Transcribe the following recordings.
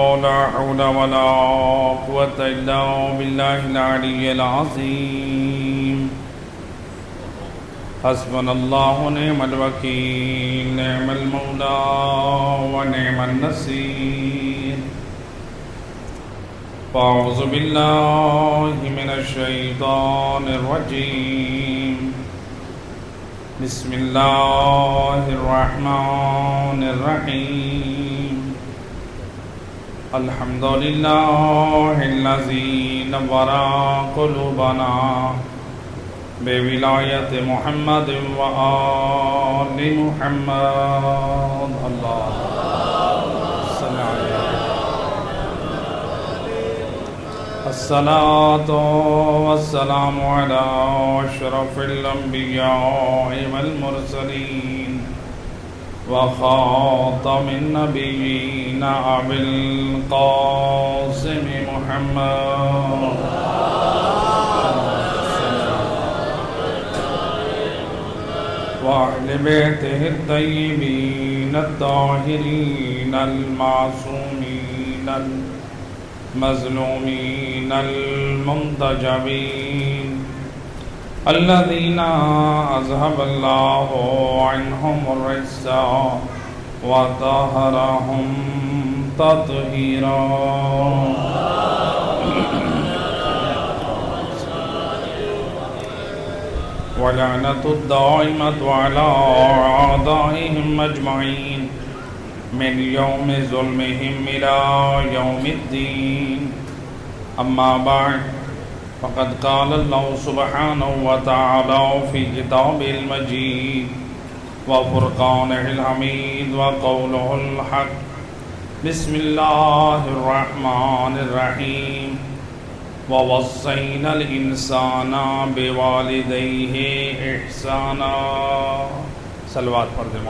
لا حول ولا قوة إلا بالله العلي العظيم حسبنا الله ونعم الوكيل نعم المولى ونعم النصير فأعوذ بالله من الشيطان الرجيم بسم الله الرحمن الرحيم الحمد لله الذي نور قلوبنا بولاية محمد وآل محمد اللهم صل على الصلاة والسلام على أشرف الأنبياء والمرسلين وخاتم النبيين أبي القاسم محمد وأهل بيته الطيبين الطاهرين المعصومين المظلومين المنتجبين الذين أذهب الله عنهم الرجس وطهرهم تطهيرا ولعنة الدائمة على أعدائهم أجمعين من يوم ظلمهم إلى يوم الدين أما بعد فقد قال الله سبحانه وتعالى في كتابه المجيد وفرقانه الحميد وقوله الحق بسم الله الرحمن الرحيم ووصينا الإنسان بوالديه إحسانا صلوات پڑھ دیں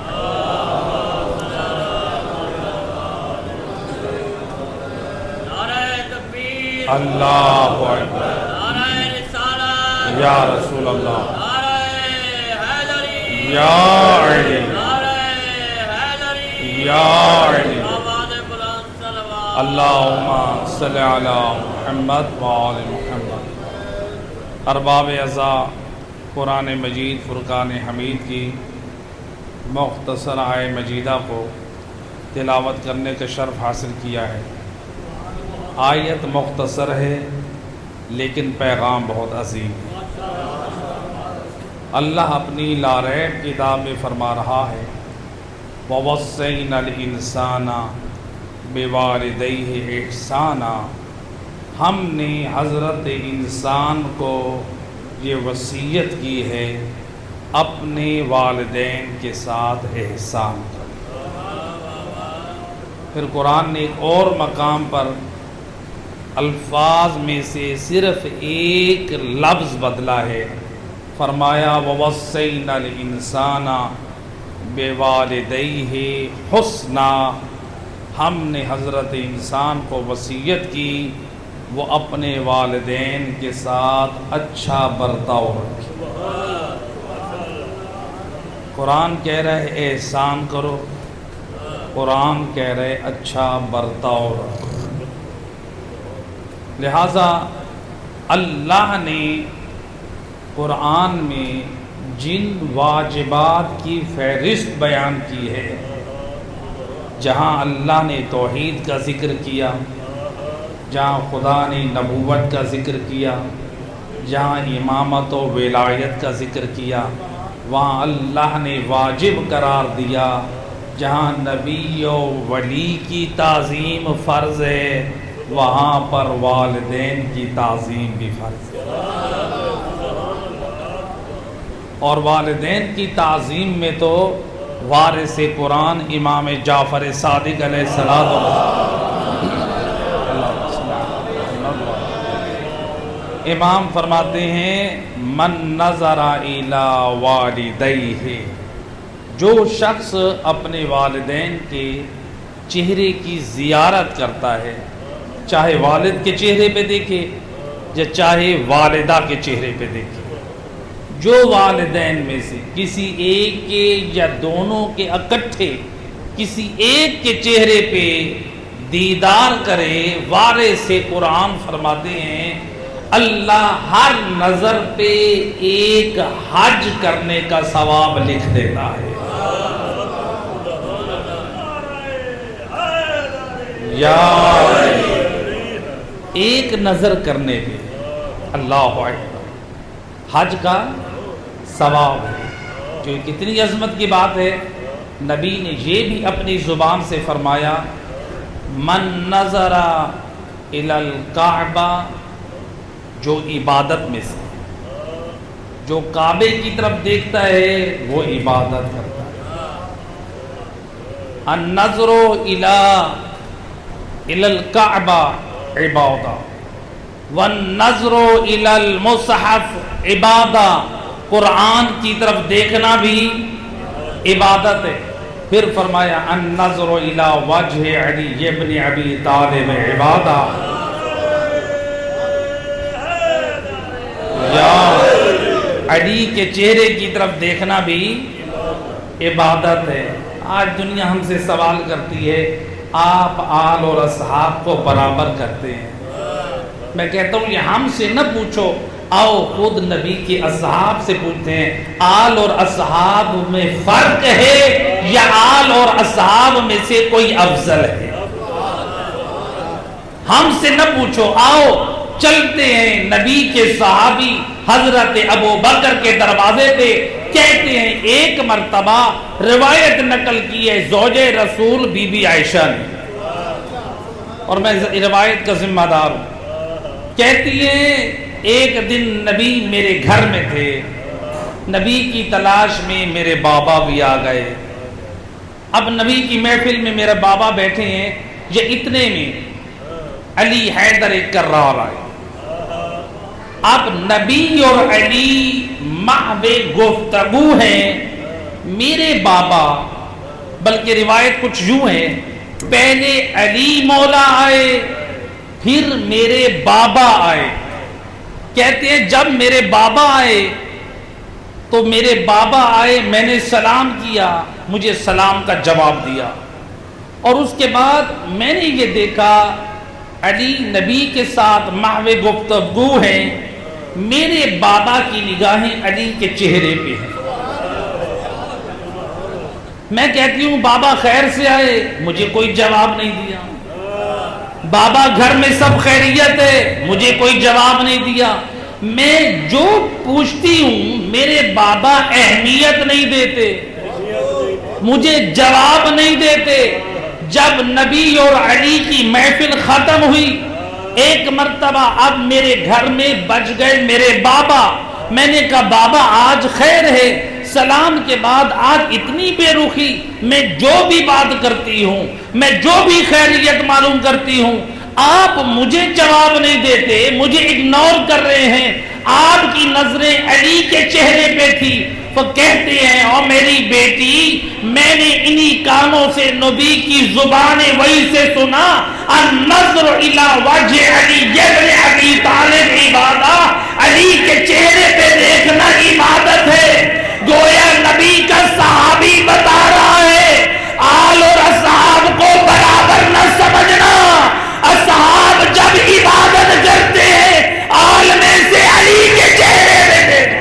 اللہ اکبر یا رسول اللہ یا علی یا علی اللہم صلی علی محمد وآل محمد۔ ارباب اعضاء قرآن مجید فرقان حمید کی مختصر آیہ مجیدہ کو تلاوت کرنے کا شرف حاصل کیا ہے۔ آیت مختصر ہے لیکن پیغام بہت عظیم ہے۔ اللہ اپنی لاریب کتاب میں فرما رہا ہے وَوَصَّيْنَا الْإِنسَانَ بِوَالِدَيْهِ إِحْسَانًا، ہم نے حضرت انسان کو یہ وصیت کی ہے اپنے والدین کے ساتھ احسان کرو۔ پھر قرآن نے ایک اور مقام پر الفاظ میں سے صرف ایک لفظ بدلا ہے، فرمایا وَوَصَّيْنَا الْإِنسَانَ بِوَالِدَيْهِ حُسْنًا، ہم نے حضرت انسان کو وصیت کی وہ اپنے والدین کے ساتھ اچھا برتاؤ رکھے۔ قرآن کہہ رہے احسان کرو، قرآن کہہ رہے اچھا برتاؤ رکھو۔ لہٰذا اللہ نے قرآن میں جن واجبات کی فہرست بیان کی ہے، جہاں اللہ نے توحید کا ذکر کیا، جہاں خدا نے نبوت کا ذکر کیا، جہاں امامت و ولایت کا ذکر کیا، وہاں اللہ نے واجب قرار دیا۔ جہاں نبی و ولی کی تعظیم فرض ہے، وہاں پر والدین کی تعظیم بھی فرض ہے۔ اور والدین کی تعظیم میں تو وارث قرآن امام جعفر صادق علیہ السلام امام فرماتے ہیں من نظر الی والدیہ، جو شخص اپنے والدین کے چہرے کی زیارت کرتا ہے، چاہے والد کے چہرے پہ دیکھے یا چاہے والدہ کے چہرے پہ دیکھے، جو والدین میں سے کسی ایک کے یا دونوں کے اکٹھے کسی ایک کے چہرے پہ دیدار کرے وارث سے قرآن فرماتے ہیں اللہ ہر نظر پہ ایک حج کرنے کا ثواب لکھ دیتا ہے. یا ایک نظر کرنے پہ اللہ اکبر حج کا ثواب ہے. جو کتنی عظمت کی بات ہے. نبی نے یہ بھی اپنی زبان سے فرمایا من نظر الی الکعبہ، جو عبادت میں سے جو کعبے کی طرف دیکھتا ہے وہ عبادت کرتا ہے. النظر الی الکعبہ عبادہ والنظر الی المصحف عبادہ، قرآن کی طرف دیکھنا بھی عبادت ہے. پھر فرمایا النظر الی وجہ علی ابن ابی طالب عبادہ. یا علی کے چہرے کی طرف دیکھنا بھی عبادت ہے. آج دنیا ہم سے سوال کرتی ہے آپ آل اور اصحاب کو برابر کرتے ہیں. میں کہتا ہوں یہ ہم سے نہ پوچھو، آؤ خود نبی کے اصحاب سے پوچھتے ہیں آل اور اصحاب میں فرق ہے یا آل اور اصحاب میں سے کوئی افضل ہے. ہم سے نہ پوچھو، آؤ چلتے ہیں نبی کے صحابی حضرت ابو بکر کے دروازے پہ. کہتے ہیں ایک مرتبہ روایت نقل کی ہے زوج رسول بی بی عائشہ نے، اور میں روایت کا ذمہ دار ہوں. کہتی ہیں ایک دن نبی میرے گھر میں تھے، نبی کی تلاش میں میرے بابا بھی آ گئے. اب نبی کی محفل میں میرے بابا بیٹھے ہیں، یہ اتنے میں علی حیدر ایک کرار آئے. اب نبی اور علی محو گفتگو ہیں. میرے بابا، بلکہ روایت کچھ یوں ہے پہلے علی مولا آئے پھر میرے بابا آئے. کہتے ہیں جب میرے بابا آئے تو میرے بابا آئے، میں نے سلام کیا، مجھے سلام کا جواب دیا، اور اس کے بعد میں نے یہ دیکھا علی نبی کے ساتھ محو گفتگو ہیں، میرے بابا کی نگاہیں علی کے چہرے پہ ہیں. میں کہتی ہوں بابا خیر سے آئے، مجھے کوئی جواب نہیں دیا. بابا گھر میں سب خیریت ہے، مجھے کوئی جواب نہیں دیا. میں جو پوچھتی ہوں میرے بابا اہمیت نہیں دیتے، مجھے جواب نہیں دیتے. جب نبی اور علی کی محفل ختم ہوئی، ایک مرتبہ اب میرے گھر میں بچ گئے میرے بابا. میں نے کہا بابا آج خیر ہے؟ سلام کے بعد آج اتنی بے رخی، میں جو بھی بات کرتی ہوں، میں جو بھی خیریت معلوم کرتی ہوں، آپ مجھے جواب نہیں دیتے، مجھے اگنور کر رہے ہیں. آپ کی نظریں علی کے چہرے پہ تھی. وہ کہتے ہیں اور میری بیٹی، میں نے انہی کانوں سے نبی کی زبان وحی سے سنا النظر الی وجہ علی ابن ابی طالب عبادہ، علی کے چہرے پہ دیکھنا عبادت ہے. گویا نبی کا صحابی بتا رہا ہے آل اور اصحاب کو برابر نہ سمجھنا. اصحاب جب عبادت کرتے ہیں آل میں سے علی کے چہرے پہ دیکھتے.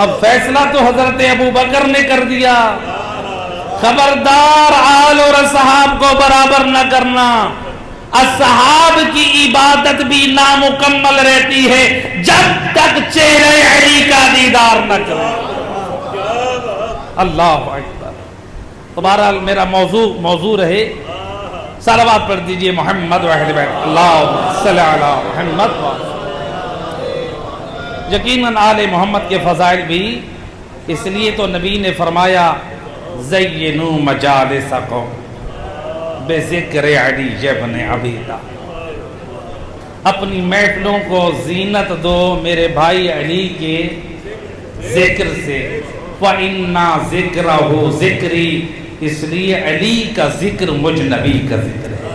اب فیصلہ تو حضرت ابو بکر نے کر دیا، خبردار آل اور اصحاب کو برابر نہ کرنا. اصحاب کی عبادت بھی نامکمل رہتی ہے جب تک چہرے علی کا دیدار نہ کرے. اللہ اکبر. تمہارا میرا موضوع رہے صلوات پڑھ دیجئے محمد و اہل بیت اللہم صلی علی محمد. یقیناً آل محمد کے فضائل بھی اس لیے تو نبی نے فرمایا زینوا مجالسکم بذکر علی ابن ابی طالب. اپنی محفلوں کو زینت دو میرے بھائی علی کے ذکر سے. وَإِنَّا ذِكْرَهُ ذِكْرِي، اس لیے علی کا ذکر مجھ نبی کا ذکر ہے.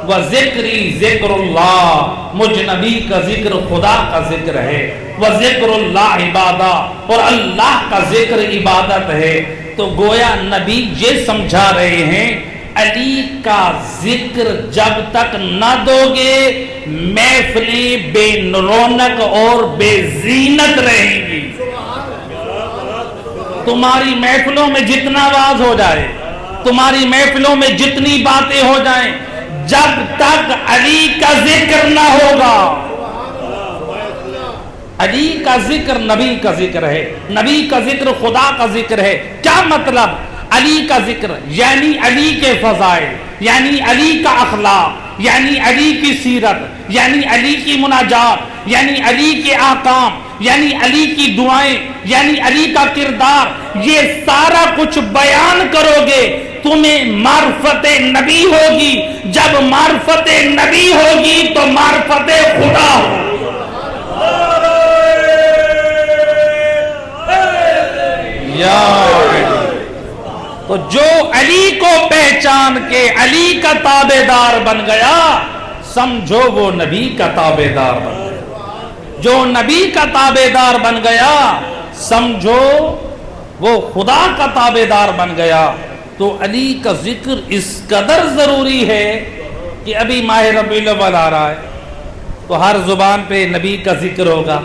وذکری ذکر اللہ، مجھ نبی کا ذکر خدا کا ذکر ہے، وذکر اللہ عبادہ، اور اللہ کا ذکر عبادت ہے۔ تو گویا نبی یہ سمجھا رہے ہیں علی کا ذکر جب تک نہ دو گے محفلیں بے رونق اور بے زینت رہیں گی۔ تمہاری محفلوں میں جتنا واز ہو جائے، تمہاری محفلوں میں جتنی باتیں ہو جائیں، جب تک علی کا ذکر نہ ہوگا۔ علی کا ذکر نبی کا ذکر ہے، نبی کا ذکر خدا کا ذکر ہے۔ کیا مطلب؟ علی کا ذکر یعنی علی کے فضائل، یعنی علی کا اخلاق، یعنی علی کی سیرت، یعنی علی کی مناجات، یعنی علی کے احکام، یعنی علی کی دعائیں، یعنی علی کا کردار، یہ سارا کچھ بیان کرو گے تمہیں معرفت نبی ہوگی۔ جب معرفت نبی ہوگی تو معرفت خدا ہوگی۔ تو جو علی کو پہچان کے علی کا تابع دار بن گیا، سمجھو وہ نبی کا تابع دار بن گیا۔ جو نبی کا تابع دار بن گیا سمجھو وہ خدا کا تابع دار بن گیا۔ تو علی کا ذکر اس قدر ضروری ہے کہ ابھی ماہ ربیع الاول آ رہا ہے تو ہر زبان پہ نبی کا ذکر ہوگا،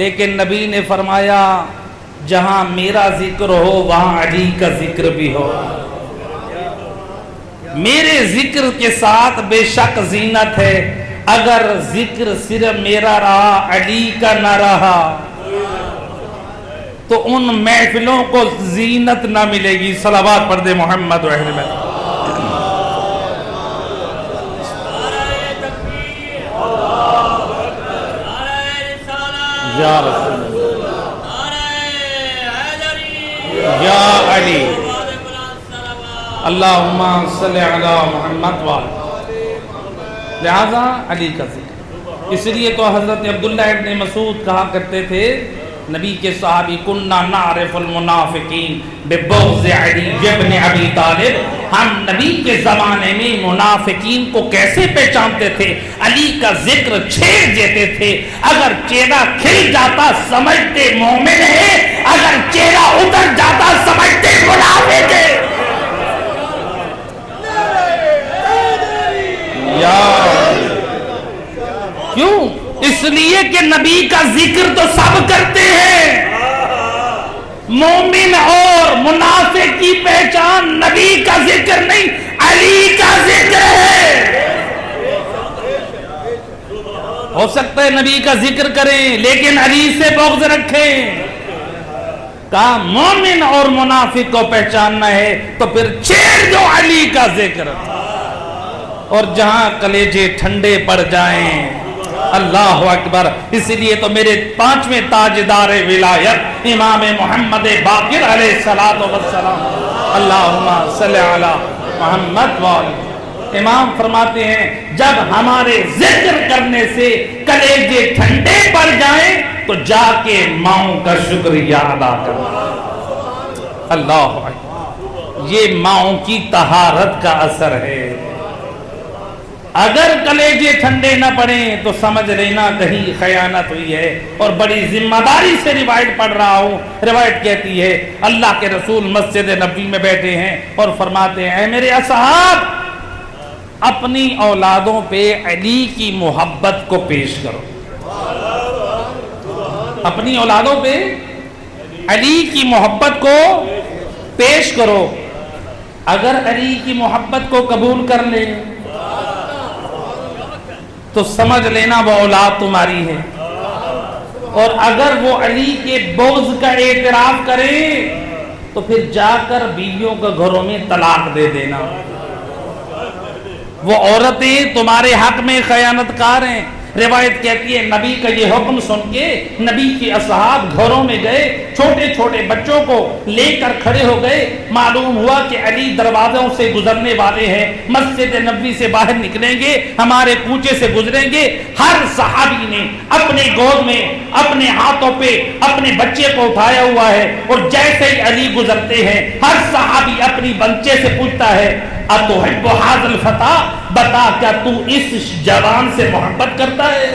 لیکن نبی نے فرمایا جہاں میرا ذکر ہو وہاں علی کا ذکر بھی ہو۔ میرے ذکر کے ساتھ بے شک زینت ہے، اگر ذکر صرف میرا رہا علی کا نہ رہا تو ان محفلوں کو زینت نہ ملے گی۔ صلوات پڑھ دے محمد و اہل بیت۔ یا رسول یا علی، اللہم صلی علی محمد وآلہ۔ لہذا علی کا ذکر، اس لیے تو حضرت عبداللہ ابن مسعود کہا کرتے تھے، نبی کے صحابی، کننا نعرف المنافقین ببغض علی ابن ابی طالب، ہم نبی کے زمانے میں منافقین کو کیسے پہچانتے تھے؟ علی کا ذکر چھیڑ دیتے تھے، اگر چہرہ کھل جاتا سمجھتے مومن ہے، اگر چہرہ اتر جاتا سمجھتے منافق ہے۔ کیوں؟ اس لیے کہ نبی کا ذکر تو سب کرتے ہیں، مومن اور منافق کی پہچان نبی کا ذکر نہیں علی کا ذکر ہے۔ ہو سکتا ہے نبی کا ذکر کریں لیکن علی سے بغض رکھیں۔ کہا مومن اور منافق کو پہچاننا ہے تو پھر چھیڑ دو علی کا ذکر، اور جہاں کلیجے ٹھنڈے پڑ جائیں، اللہ اکبر۔ اسی لیے تو میرے پانچویں تاجدار ولایت امام محمد باقر علیہ الصلوۃ والسلام، اللہم صلی علی محمد وآلہ، امام فرماتے ہیں جب ہمارے ذکر کرنے سے کلیجے ٹھنڈے پڑ جائیں تو جا کے ماؤں کا شکریہ ادا کرنا۔ اللہ اکبر، یہ ماؤں کی طہارت کا اثر ہے۔ اگر کلیجے ٹھنڈے نہ پڑیں تو سمجھ لینا کہیں خیانت ہوئی ہے، اور بڑی ذمہ داری سے روایت پڑھ رہا ہوں۔ روایت کہتی ہے اللہ کے رسول مسجد نبوی میں بیٹھے ہیں اور فرماتے ہیں اے میرے اصحاب، اپنی اولادوں پہ علی کی محبت کو پیش کرو۔ اپنی اولادوں پہ علی کی محبت کو پیش کرو۔ اگر علی کی محبت کو قبول کر لیں تو سمجھ لینا وہ اولاد تمہاری ہے، اور اگر وہ علی کے بغض کا اعتراف کرے تو پھر جا کر بیویوں کے گھروں میں طلاق دے دینا۔ وہ عورتیں تمہارے حق میں خیانت کار ہیں۔ روایت کہتی ہے نبی کا یہ حکم سن کے نبی کے اصحاب گھروں میں گئے، چھوٹے چھوٹے بچوں کو لے کر کھڑے ہو گئے۔ معلوم ہوا کہ علی دروازوں سے گزرنے والے ہیں، مسجد نبوی سے باہر نکلیں گے، ہمارے کوچے سے گزریں گے۔ ہر صحابی نے اپنے گود میں اپنے ہاتھوں پہ اپنے بچے کو اٹھایا ہوا ہے، اور جیسے ہی علی گزرتے ہیں ہر صحابی اپنی بچے سے پوچھتا ہے اتحب ھذا الفتى، بتا کیا تو اس جوان سے محبت کرتا ہے؟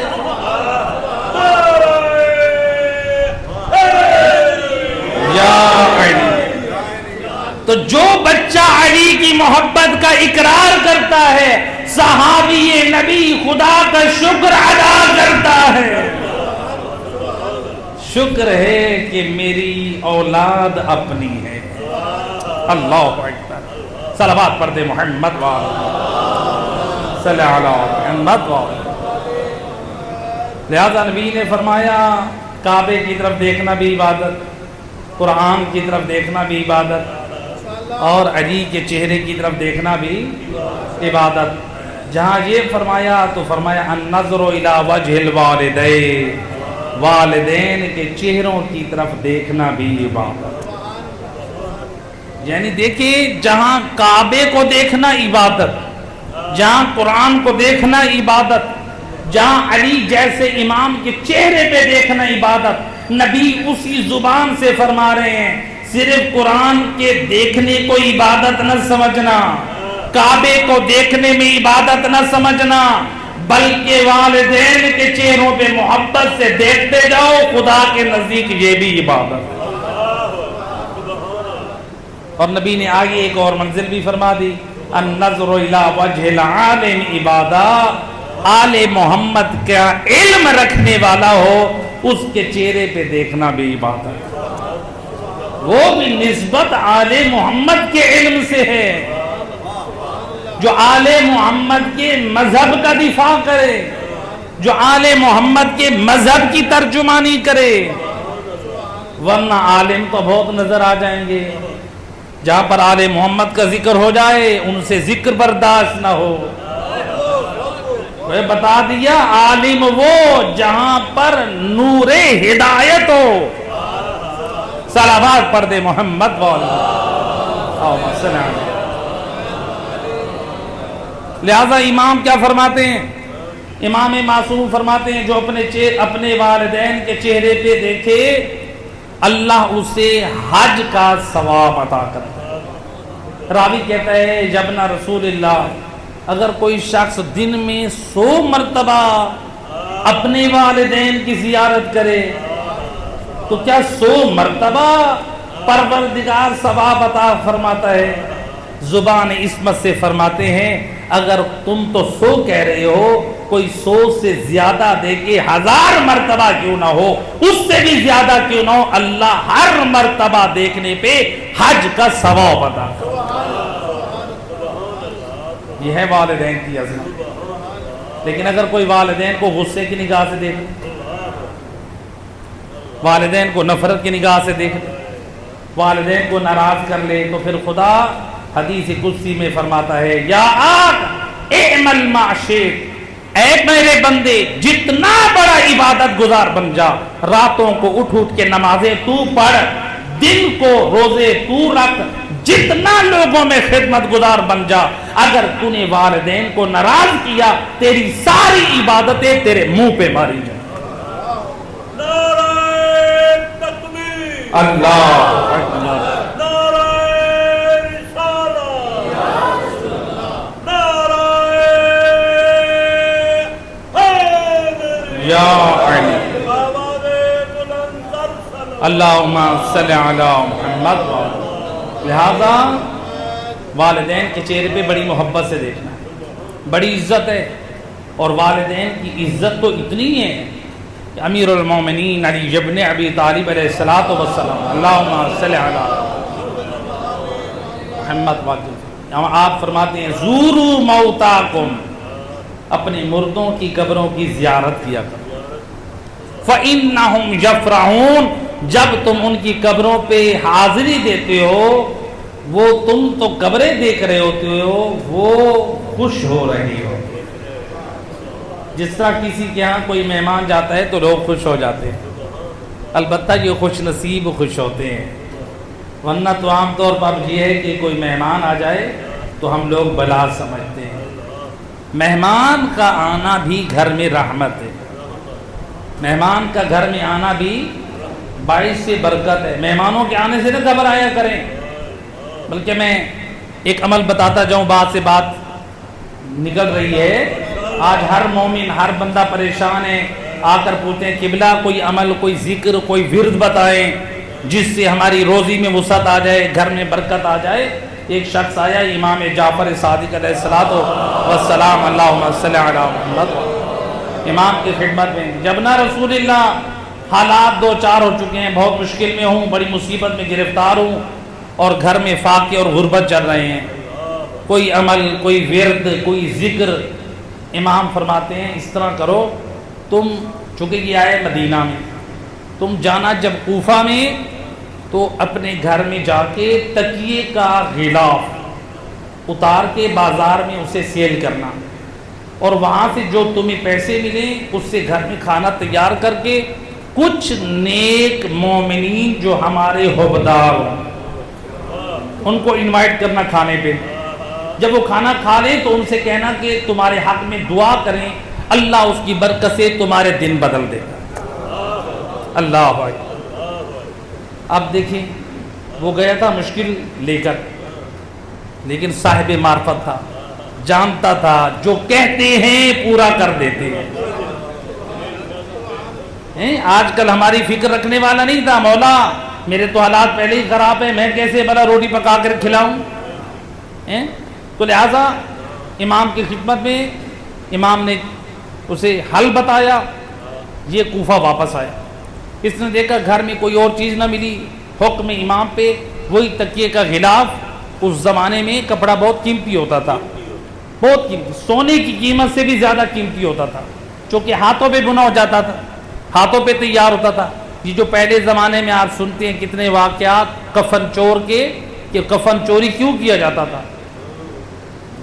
یا علی، تو جو بچہ علی کی محبت کا اقرار کرتا ہے صحابی نبی خدا کا شکر ادا کرتا ہے، شکر ہے کہ میری اولاد اپنی ہے۔ اللہ اکبر، صلوات پڑھ دے محمد صلی اللہ علیہ محمد۔ لہذا نبی نے فرمایا کعبے کی طرف دیکھنا بھی عبادت، قرآن کی طرف دیکھنا بھی عبادت، اور علی کے چہرے کی طرف دیکھنا بھی عبادت۔ جہاں یہ فرمایا تو فرمایا النظر الی وجہ الوالدین، والدین کے چہروں کی طرف دیکھنا بھی عبادت۔ یعنی دیکھیں، جہاں کعبے کو دیکھنا عبادت، جہاں قرآن کو دیکھنا عبادت، جہاں علی جیسے امام کے چہرے پہ دیکھنا عبادت، نبی اسی زبان سے فرما رہے ہیں صرف قرآن کے دیکھنے کو عبادت نہ سمجھنا، کعبے کو دیکھنے میں عبادت نہ سمجھنا، بلکہ والدین کے چہروں پہ محبت سے دیکھتے جاؤ، خدا کے نزدیک یہ بھی عبادت ہے۔ اور نبی نے آگے ایک اور منزل بھی فرما دی، النظر الی وجہ العالم عبادہ، آل محمد کا علم رکھنے والا ہو اس کے چہرے پہ دیکھنا بھی عبادت، وہ بھی نسبت آل محمد کے علم سے ہے۔ جو آل محمد کے مذہب کا دفاع کرے، جو آل محمد کے مذہب کی ترجمانی کرے، ورنہ عالم تو بہت نظر آ جائیں گے، جہاں پر آل محمد کا ذکر ہو جائے ان سے ذکر برداشت نہ ہو۔ وہ بتا دیا عالم وہ جہاں پر نور ہدایت ہو۔ صلوات پڑھ دے محمد والے۔ لہذا امام کیا فرماتے ہیں؟ امام معصوم فرماتے ہیں جو اپنے والدین کے چہرے پہ دیکھے اللہ اسے حج کا ثواب عطا کرتا ہے۔ راوی کہتا ہے یبنا رسول اللہ، اگر کوئی شخص دن میں 100 مرتبہ اپنے والدین کی زیارت کرے تو کیا 100 مرتبہ پروردگار ثواب عطا فرماتا ہے؟ زبان عصمت سے فرماتے ہیں اگر تم تو 100 کہہ رہے ہو، کوئی 100 سے زیادہ دے کے 1000 مرتبہ کیوں نہ ہو، اس سے بھی زیادہ کیوں نہ ہو، اللہ ہر مرتبہ دیکھنے پہ حج کا ثواب عطا کرتا ہے۔ یہ ہے والدین کی عظمت۔ لیکن اگر کوئی والدین کو غصے کی نگاہ سے دیکھ لے، والدین کو نفرت کی نگاہ سے دیکھ لے، والدین کو ناراض کر لے، تو پھر خدا حدیث قدسی میں فرماتا ہے یا آدم اعمل ما شئت، اے میرے بندے جتنا بڑا عبادت گزار بن جا، راتوں کو اٹھ اٹھ کے نمازیں تو پڑھ، دن کو روزے تو رکھ، جتنا لوگوں میں خدمت گزار بن جا، اگر تو نے والدین کو ناراض کیا تیری ساری عبادتیں تیرے منہ پہ ماری جائیں۔ اللہ اکبر، یا علی، اللہم صلی علی محمد۔ لہذا والدین کے چہرے پہ بڑی محبت سے دیکھنا ہے، بڑی عزت ہے، اور والدین کی عزت تو اتنی ہے کہ امیر المومنین علی ابن ابی طالب علیہ الصلوۃ والسلام، اللہم صلی علی محمد واجب، آپ فرماتے ہیں زوروا موتاکم، اپنے مردوں کی قبروں کی زیارت کیا کرو، فَإِنَّهُمْ يَفْرَحُونَ، جب تم ان کی قبروں پہ حاضری دیتے ہو، وہ تم تو قبریں دیکھ رہے ہوتے ہو، وہ خوش ہو رہی ہو۔ جس طرح کسی کے ہاں کوئی مہمان جاتا ہے تو لوگ خوش ہو جاتے ہیں، البتہ یہ خوش نصیب خوش ہوتے ہیں، ورنہ تو عام طور پر یہ ہے کہ کوئی مہمان آ جائے تو ہم لوگ بلا سمجھتے ہیں۔ مہمان کا آنا بھی گھر میں رحمت ہے، مہمان کا گھر میں آنا بھی باعث سے برکت ہے۔ مہمانوں کے آنے سے نہ گھبرایا کریں، بلکہ میں ایک عمل بتاتا جاؤں، بات سے بات نکل رہی ہے. آج ہر مومن، ہر بندہ پریشان ہے، آ کر پوچھتے ہیں قبلہ کوئی عمل، کوئی ذکر، کوئی ورد بتائیں جس سے ہماری روزی میں وسعت آ جائے، گھر میں برکت آ جائے. ایک شخص آیا امام جعفر صادق علیہ الصلوۃ والسلام، اللہم صلی علی محمد، امام کی خدمت میں. جب نہ رسول اللہ حالات دو چار ہو چکے ہیں، بہت مشکل میں ہوں، بڑی مصیبت میں گرفتار ہوں، اور گھر میں فاقے اور غربت چل رہے ہیں، کوئی عمل، کوئی ورد، کوئی ذکر. امام فرماتے ہیں اس طرح کرو، تم چونکہ یہ آئے مدینہ میں، تم جانا جب کوفہ میں تو اپنے گھر میں جا کے تکیے کا غلاف اتار کے بازار میں اسے سیل کرنا، اور وہاں سے جو تمہیں پیسے ملیں اس سے گھر میں کھانا تیار کر کے کچھ نیک مومنین جو ہمارے حبدار ہوں ان کو انوائٹ کرنا کھانے پہ. جب وہ کھانا کھا لیں تو ان سے کہنا کہ تمہارے حق میں دعا کریں، اللہ اس کی برکت سے تمہارے دن بدل دے گا. اللہ بھائی، اب دیکھیں وہ گیا تھا مشکل لے کر، لیکن صاحب معرفت تھا، جانتا تھا جو کہتے ہیں پورا کر دیتے ہیں. آج کل ہماری فکر رکھنے والا نہیں تھا، مولا میرے تو حالات پہلے ہی خراب ہیں، میں کیسے بھلا روٹی پکا کر کھلاؤں. تو لہٰذا امام کی خدمت میں امام نے اسے حل بتایا. یہ کوفہ واپس آیا، اس نے دیکھا گھر میں کوئی اور چیز نہ ملی، حکم امام پہ وہی تکیے کا غلاف. اس زمانے میں کپڑا بہت قیمتی ہوتا تھا، بہت قیمتی، سونے کی قیمت سے بھی زیادہ قیمتی ہوتا تھا، چونکہ ہاتھوں پہ بنا ہو جاتا تھا، ہاتھوں پہ تیار ہوتا تھا. یہ جو پہلے زمانے میں آپ سنتے ہیں کتنے واقعات کفن چور کے، کہ کفن چوری کیوں کیا جاتا تھا،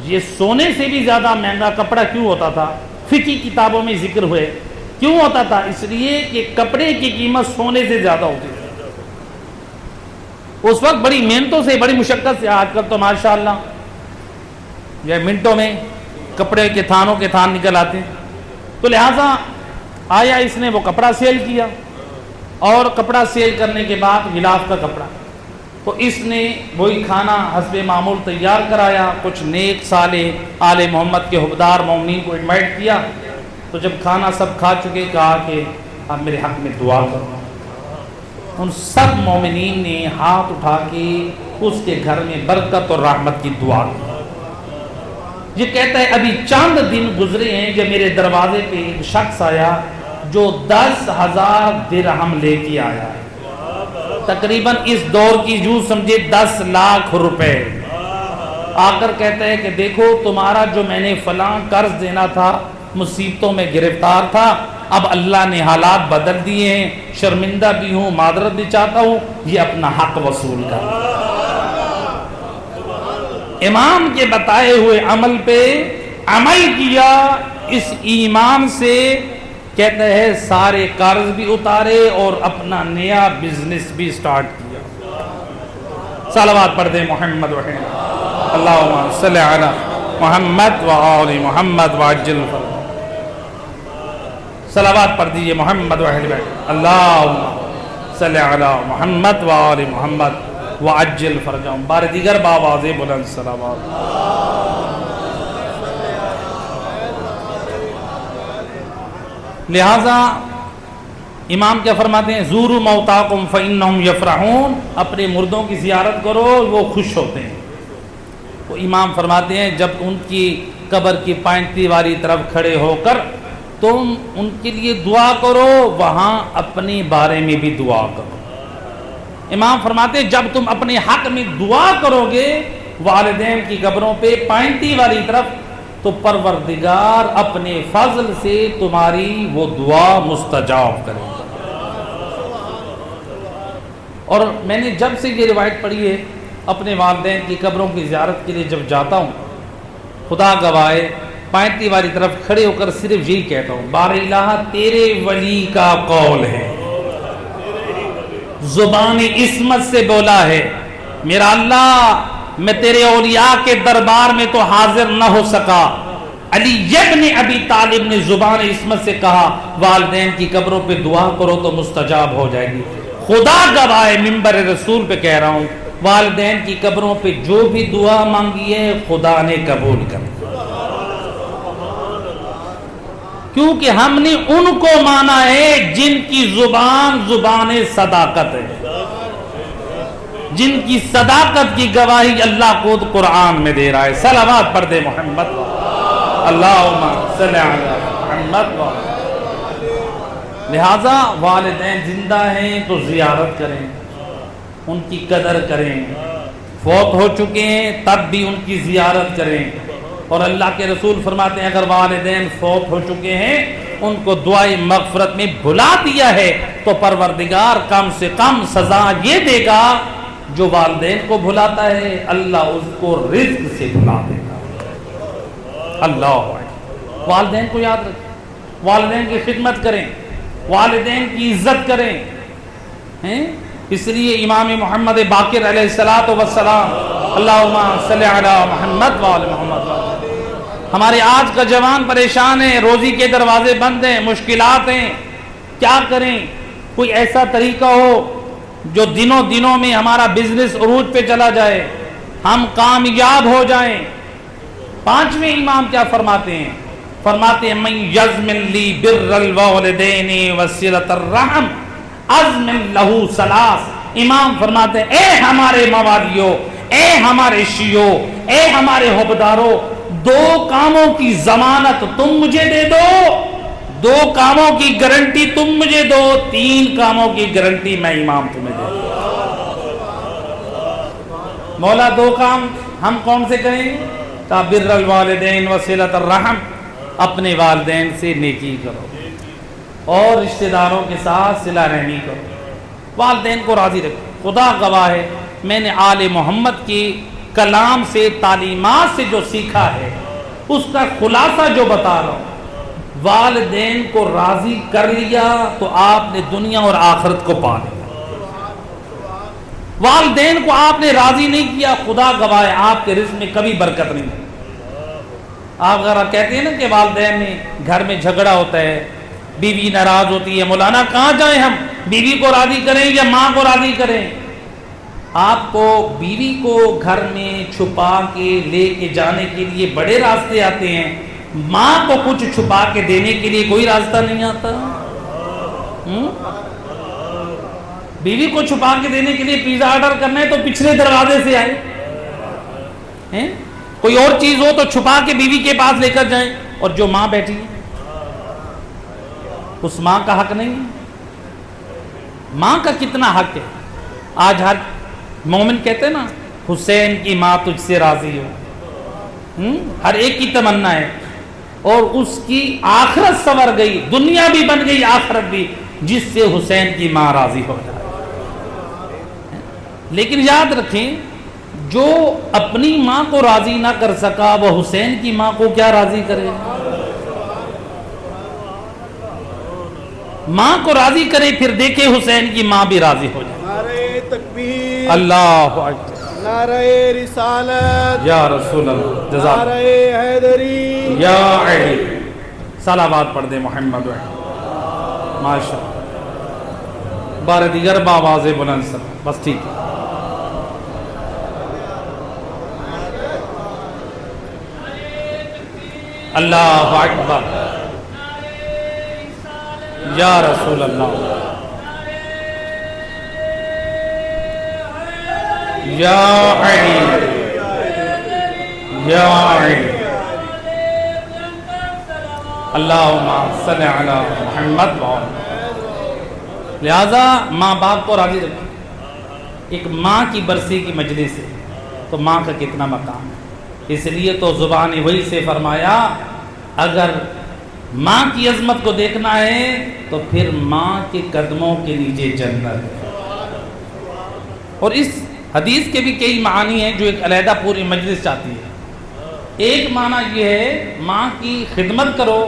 یہ سونے سے بھی زیادہ مہنگا کپڑا کیوں ہوتا تھا. فقہی کتابوں میں ذکر ہوئے کیوں ہوتا تھا، اس لیے کہ کپڑے کی قیمت سونے سے زیادہ ہوتی تھی. اس وقت بڑی محنتوں سے، بڑی مشقت سے، آج کل تو ماشاءاللہ یہ منٹوں میں کپڑے کے تھانوں کے تھان نکل آتے ہیں. تو لہٰذا آیا، اس نے وہ کپڑا سیل کیا، اور کپڑا سیل کرنے کے بعد غلاف کا کپڑا، تو اس نے وہی کھانا حسب معمول تیار کرایا، کچھ نیک صالح آل محمد کے حبدار مومنین کو انوائٹ کیا. تو جب کھانا سب کھا چکے کہا کہ اب میرے حق میں دعا کرو. ان سب مومنین نے ہاتھ اٹھا کے اس کے گھر میں برکت اور رحمت کی دعا کی. یہ کہتا ہے ابھی چند دن گزرے ہیں جب میرے دروازے پہ ایک شخص آیا جو 10,000 درہم لے کے آیا ہے، تقریباً اس دور کی جو سمجھے 10 لاکھ روپے. آ کر کہتا ہے کہ دیکھو تمہارا جو میں نے فلاں قرض دینا تھا، مصیبتوں میں گرفتار تھا، اب اللہ نے حالات بدل دیے ہیں، شرمندہ بھی ہوں، معذرت بھی چاہتا ہوں، یہ اپنا حق وصول کر. امام کے بتائے ہوئے عمل پہ عمل کیا، اس ایمان سے کہتے ہیں سارے قرض بھی اتارے اور اپنا نیا بزنس بھی سٹارٹ کیا. صلوات پڑھ دیں محمد و اللہم صلی علی محمد و آل محمد وعجل فرجہم. صلوات پڑھ دیجئے محمد و اہل بیت، اللہم صلی علی محمد و آل محمد وعجل فرجہم. بار دیگر بآواز بلند صلوات. لہٰذا امام کیا فرماتے ہیں، زوروا موتاکم فإنہم یفرحون، اپنے مردوں کی زیارت کرو وہ خوش ہوتے ہیں. تو امام فرماتے ہیں جب ان کی قبر کی پائنتی والی طرف کھڑے ہو کر تم ان کے لیے دعا کرو، وہاں اپنے بارے میں بھی دعا کرو. امام فرماتے ہیں جب تم اپنے حق میں دعا کرو گے والدین کی قبروں پہ پائنتی والی طرف، تو پروردگار اپنے فضل سے تمہاری وہ دعا مستجاب کرے گا. اور میں نے جب سے یہ روایت پڑھی ہے اپنے والدین کی قبروں کی زیارت کے لیے جب جاتا ہوں، خدا گواہ پائنتی والی طرف کھڑے ہو کر صرف یہی کہتا ہوں، بار الہ تیرے ولی کا قول ہے، زبان عصمت سے بولا ہے، میرا اللہ میں تیرے اولیاء کے دربار میں تو حاضر نہ ہو سکا. علی ابن ابی طالب نے زبان عصمت سے کہا والدین کی قبروں پہ دعا کرو تو مستجاب ہو جائے گی. خدا گواہ ممبر رسول پہ کہہ رہا ہوں والدین کی قبروں پہ جو بھی دعا مانگی ہے خدا نے قبول کر، کیونکہ ہم نے ان کو مانا ہے جن کی زبان زبان صداقت ہے، جن کی صداقت کی گواہی اللہ خود قرآن میں دے رہا ہے۔ صلوات پڑھ دے محمد، اللہم صلی علی محمد۔ لہذا والدین زندہ ہیں تو زیارت کریں، ان کی قدر کریں، فوت ہو چکے ہیں تب بھی ان کی زیارت کریں، اور اللہ کے رسول فرماتے ہیں اگر والدین فوت ہو چکے ہیں ان کو دعائے مغفرت میں بھلا دیا ہے تو پروردگار کم سے کم سزا یہ دے گا جو والدین کو بھلاتا ہے اللہ اس کو رزق سے بھلا دے گا۔ اللہ والدین کو یاد رکھیں، والدین کی خدمت کریں، والدین کی عزت کریں۔ اس لیے امام محمد باقر علیہ السلام اللہم صلی علی محمد وآل محمد۔ ہمارے آج کا جوان پریشان ہے، روزی کے دروازے بند ہیں، مشکلات ہیں، کیا کریں؟ کوئی ایسا طریقہ ہو جو دنوں میں ہمارا بزنس عروج پہ چلا جائے، ہم کامیاب ہو جائیں۔ پانچویں امام کیا فرماتے ہیں؟ فرماتے ہیں من یضمن لی بر الوالدین وصلۃ الرحم ازمن لہو ثلاث۔ امام فرماتے ہیں اے ہمارے موالیوں، اے ہمارے شیعوں، اے ہمارے حبداروں، دو کاموں کی ضمانت تم مجھے دے دو، دو کاموں کی گارنٹی تم مجھے دو، تین کاموں کی گارنٹی میں امام تمہیں دے دوں۔ مولا دو کام ہم کون سے کریں؟ بر الوالدین وصلۃ الرحم، اپنے والدین سے نیکی کرو اور رشتہ داروں کے ساتھ صلہ رحمی کرو، والدین کو راضی رکھو۔ خدا گواہ ہے میں نے آل محمد کی کلام سے تعلیمات سے جو سیکھا ہے اس کا خلاصہ جو بتا رہا ہوں، والدین کو راضی کر لیا تو آپ نے دنیا اور آخرت کو پا لیا۔ والدین کو آپ نے راضی نہیں کیا، خدا گواہ ہے آپ کے رزق میں کبھی برکت نہیں۔ آپ اگر کہتے ہیں نا کہ والدین میں گھر میں جھگڑا ہوتا ہے، بیوی ناراض ہوتی ہے، مولانا کہاں جائیں ہم، بیوی کو راضی کریں یا ماں کو راضی کریں؟ آپ کو بیوی کو گھر میں چھپا کے لے کے جانے کے لیے بڑے راستے آتے ہیں، ماں کو کچھ چھپا کے دینے کے لیے کوئی راستہ نہیں آتا۔ بیوی کو چھپا کے دینے کے لیے پیزا آرڈر کرنا ہے تو پچھلے دروازے سے آئے، کوئی اور چیز ہو تو چھپا کے بیوی کے پاس لے کر جائیں، اور جو ماں بیٹھی ہے اس ماں کا حق نہیں ہے؟ ماں کا کتنا حق ہے؟ آج ہر مومن کہتے ہیں نا حسین کی ماں تجھ سے راضی ہو، ہر ایک کی تمنا ہے، اور اس کی آخرت سنور گئی، دنیا بھی بن گئی آخرت بھی، جس سے حسین کی ماں راضی ہو جائے۔ لیکن یاد رکھیں جو اپنی ماں کو راضی نہ کر سکا وہ حسین کی ماں کو کیا راضی کرے؟ ماں کو راضی کرے پھر دیکھے حسین کی ماں بھی راضی ہو جائے۔ نعرہ تکبیر، اللہ اکبر، نعرہ رسالت، یا رسول اللہ، جزاک نعرہ حیدری، یا علی، صلوات پڑھ دے محمد ماشاء بار دیگر باواز بلند سر، بس ٹھیک ہے۔ اللہ اکبر، یا رسول اللہ، یا علی، یا علی، اللہم صلی علی محمد وآلہ۔ لہذا ماں باپ کو راضی رکھیں۔ ایک ماں کی برسی کی مجلس ہے تو ماں کا کتنا مقام ہے، اس لیے تو زبان وحی سے فرمایا اگر ماں کی عظمت کو دیکھنا ہے تو پھر ماں کے قدموں کے نیچے جنت ہے۔ اور اس حدیث کے بھی کئی معنی ہیں جو ایک علیحدہ پوری مجلس چاہتی ہے۔ ایک معنی یہ ہے ماں کی خدمت کرو،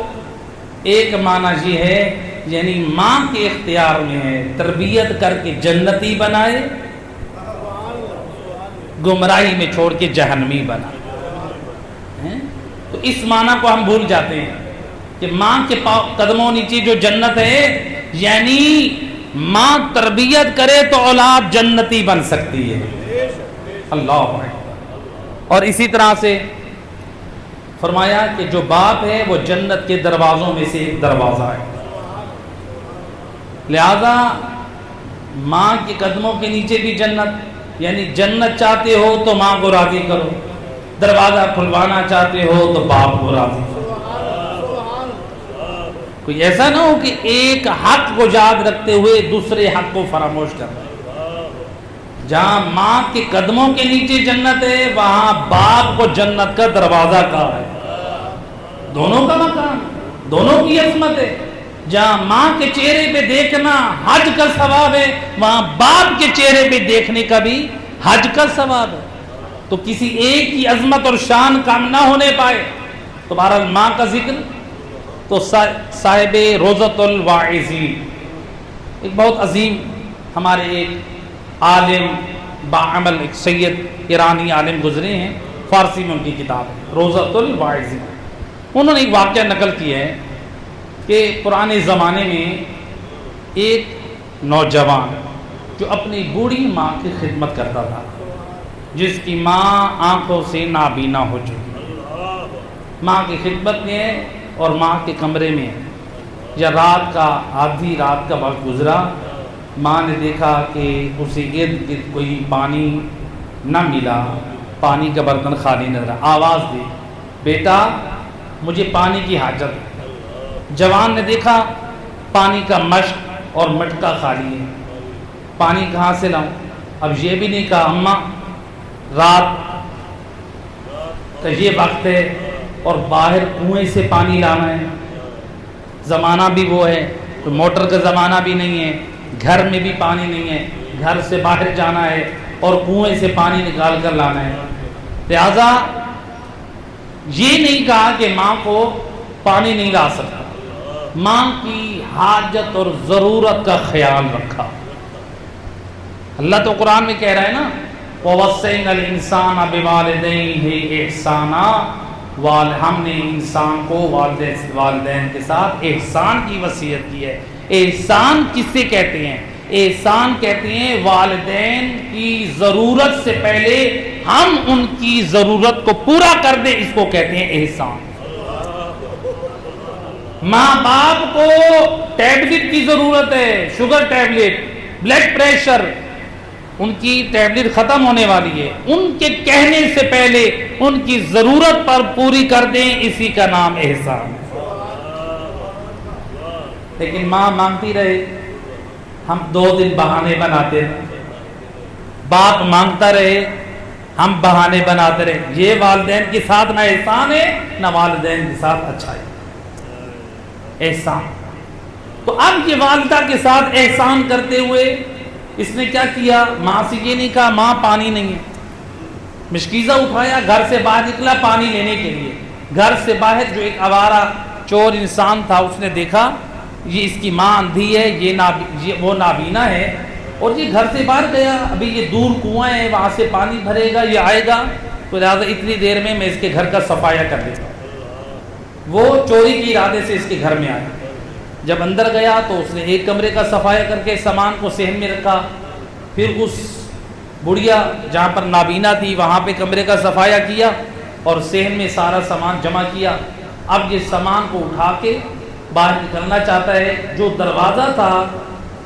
ایک معنی یہ ہے یعنی ماں کے اختیار میں ہے، تربیت کر کے جنتی بنائے، گمراہی میں چھوڑ کے جہنمی بنائے۔ تو اس معنی کو ہم بھول جاتے ہیں کہ ماں کے قدموں نیچے جو جنت ہے، یعنی ماں تربیت کرے تو اولاد جنتی بن سکتی ہے۔ اللہ اکبر۔ اور اسی طرح سے فرمایا کہ جو باپ ہے وہ جنت کے دروازوں میں سے ایک دروازہ ہے، لہذا ماں کے قدموں کے نیچے بھی جنت، یعنی جنت چاہتے ہو تو ماں کو راضی کرو، دروازہ کھلوانا چاہتے ہو تو باپ کو راضی کرو۔ کوئی ایسا نہ ہو کہ ایک حق کو یاد رکھتے ہوئے دوسرے حق کو فراموش کرنا۔ جہاں ماں کے قدموں کے نیچے جنت ہے وہاں باپ کو جنت کا دروازہ کہا ہے، دونوں کا مقام، دونوں کی عظمت ہے۔ جہاں ماں کے چہرے پہ دیکھنا حج کا ثواب ہے وہاں باپ کے چہرے پہ دیکھنے کا بھی حج کا ثواب ہے۔ تو کسی ایک کی عظمت اور شان کم نہ ہونے پائے تو بہرحال ماں کا ذکر تو صاحب روضۃ الواعظین، ایک بہت عظیم ہمارے ایک عالم باعمل، ایک سید ایرانی عالم گزرے ہیں، فارسی میں ان کی کتاب ہے روضۃ الواعظین۔ انہوں نے ایک واقعہ نقل کیا ہے کہ پرانے زمانے میں ایک نوجوان جو اپنی بوڑھی ماں کی خدمت کرتا تھا، جس کی ماں آنکھوں سے نابینا ہو چکی، ماں کی خدمت میں ہے اور ماں کے کمرے میں ہے، یا رات کا آدھی رات کا وقت گزرا، ماں نے دیکھا کہ اسے ارد گرد کوئی پانی نہ ملا، پانی کا برتن خالی نظر آیا، آواز دی بیٹا مجھے پانی کی حاجت ہے۔ جوان نے دیکھا پانی کا مشک اور مٹکا خالی ہے، پانی کہاں سے لاؤں؟ اب یہ بھی نہیں کہا اماں رات کا یہ وقت ہے اور باہر کنویں سے پانی لانا ہے، زمانہ بھی وہ ہے تو موٹر کا زمانہ بھی نہیں ہے، گھر میں بھی پانی نہیں ہے، گھر سے باہر جانا ہے اور کنویں سے پانی نکال کر لانا ہے۔ لہذا یہ نہیں کہا کہ ماں کو پانی نہیں لا سکتا، ماں کی حاجت اور ضرورت کا خیال رکھا۔ اللہ تو قرآن میں کہہ رہا ہے نا وَوَصَّيْنَا الْإِنسَانَ بِوَالِدَيْهِ إِحْسَانًا، ہم نے انسان کو والدین کے ساتھ احسان کی وصیت کی ہے۔ احسان کس سے کہتے ہیں؟ احسان کہتے ہیں والدین کی ضرورت سے پہلے ہم ان کی ضرورت کو پورا کر دیں، اس کو کہتے ہیں احسان۔ ماں باپ کو ٹیبلٹ کی ضرورت ہے، شوگر ٹیبلٹ، بلڈ پریشر، ان کی ٹیبلٹ ختم ہونے والی ہے، ان کے کہنے سے پہلے ان کی ضرورت پر پوری کر دیں، اسی کا نام احسان ہے۔ لیکن ماں مانگتی رہے، ہم 2 دن بہانے بناتے رہے، باپ مانگتا رہے، ہم بہانے بناتے رہے، یہ والدین کے ساتھ نہ احسان ہے نہ والدین کے ساتھ اچھائی، احسان۔ تو اب یہ والدہ کے ساتھ احسان کرتے ہوئے اس نے کیا کیا؟ ماں سے یہ نہیں کہا ماں پانی نہیں ہے، مشکیزہ اٹھایا، گھر سے باہر نکلا پانی لینے کے لیے، گھر سے باہر جو ایک آوارہ چور انسان تھا اس نے دیکھا یہ اس کی ماں اندھی ہے، یہ وہ نابینا ہے، اور یہ گھر سے باہر گیا، ابھی یہ دور کنواں ہے وہاں سے پانی بھرے گا، یہ آئے گا تو لہٰذا اتنی دیر میں اس کے گھر کا صفایا کر دیتا۔ وہ چوری کے ارادے سے اس کے گھر میں آیا، جب اندر گیا تو اس نے ایک کمرے کا صفایا کر کے سامان کو صحن میں رکھا، پھر اس بڑھیا جہاں پر نابینا تھی وہاں پہ کمرے کا صفایا کیا اور صحن میں سارا سامان جمع کیا۔ اب یہ سامان کو اٹھا کے باہر نکلنا چاہتا ہے، جو دروازہ تھا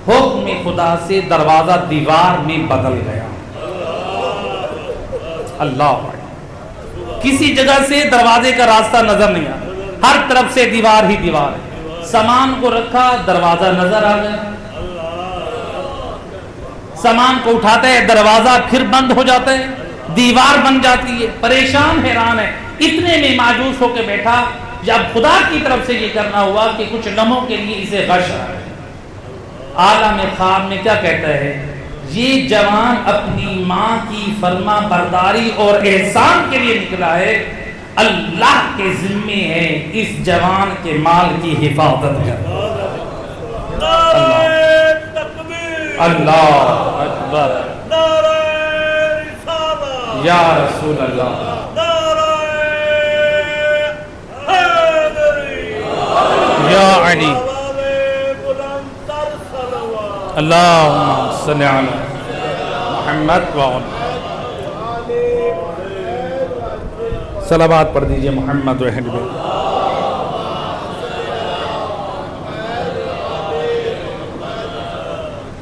حکم خدا سے دروازہ دیوار میں بدل گیا۔ اللہ، کسی جگہ سے دروازے کا راستہ نظر نہیں آیا، ہر طرف سے دیوار ہی دیوار ہے۔ سامان کو رکھا، دروازہ نظر آ گیا، سامان کو اٹھاتا ہے دروازہ پھر بند ہو جاتا ہے، دیوار بن جاتی ہے، پریشان حیران ہے، اتنے میں مایوس ہو کے بیٹھا۔ جب خدا کی طرف سے یہ کرنا ہوا کہ کچھ لمحوں کے لیے اسے غش آ گیا، عالم خواب میں کیا کہتا ہے؟ یہ جوان اپنی ماں کی فرما برداری اور احسان کے لیے نکلا ہے، اللہ کے ذمے ہے اس جوان کے مال کی حفاظت کر۔ اللہ اکبر، یا رسول اللہ، یا علی، اللہم صلی علی محمد وعلی۔ صلوات پڑھ دیجئے محمد و اہل بیت۔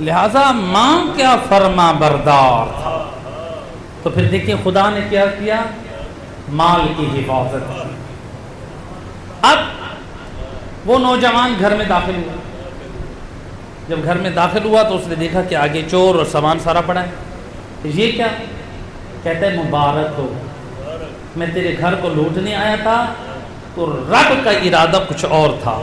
لہذا ماں کیا فرما بردار تھا، تو پھر دیکھیں خدا نے کیا کیا، مال کی حفاظت کی۔ اب وہ نوجوان گھر میں داخل ہوا، جب گھر میں داخل ہوا تو اس نے دیکھا کہ آگے چور اور سامان سارا پڑا ہے۔ یہ کیا؟ کہتا ہے مبارک ہو، میں تیرے گھر کو لوٹنے آیا تھا تو رب کا ارادہ کچھ اور تھا،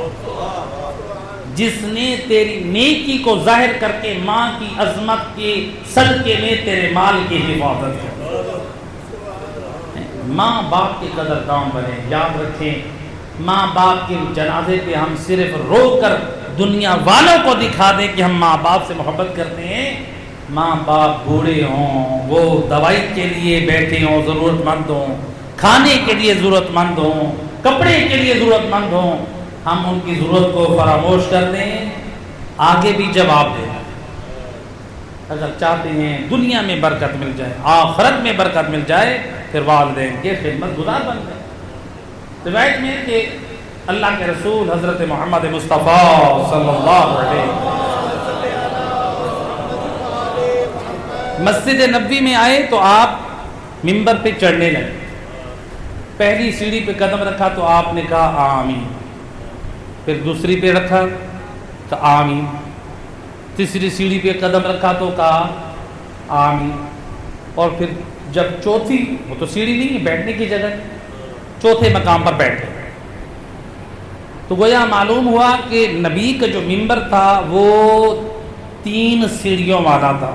جس نے تیری نیکی کو ظاہر کر کے ماں کی عظمت کے صدقے میں تیرے مال کی حفاظت کی۔ ماں باپ کے قدردان بنے، یاد رکھیں ماں باپ کے جنازے پہ ہم صرف رو کر دنیا والوں کو دکھا دیں کہ ہم ماں باپ سے محبت کرتے ہیں، ماں باپ بوڑھے ہوں، وہ دوائی کے لیے بیٹھے ہوں، ضرورت مند ہوں، کھانے کے لیے ضرورت مند ہوں، کپڑے کے لیے ضرورت مند ہوں، ہم ان کی ضرورت کو فراموش کر دیں، آگے بھی جواب دیں۔ اگر چاہتے ہیں دنیا میں برکت مل جائے، آخرت میں برکت مل جائے، پھر والدین کے خدمت گزار بن جائے۔ روایت میں کہ اللہ کے رسول حضرت محمد مصطفیٰ صلی اللہ علیہ مسجد نبوی میں آئے تو آپ منبر پہ چڑھنے لگے۔ پہلی سیڑھی پہ قدم رکھا تو آپ نے کہا آمین، پھر دوسری پہ رکھا تو آمین، تیسری سیڑھی پہ قدم رکھا تو کہا آمین، اور پھر جب چوتھی، وہ تو سیڑھی نہیں ہے بیٹھنے کی جگہ، چوتھے مقام پر بیٹھ گئے تو گویا معلوم ہوا کہ نبی کا جو منبر تھا وہ 3 سیڑھیوں والا تھا،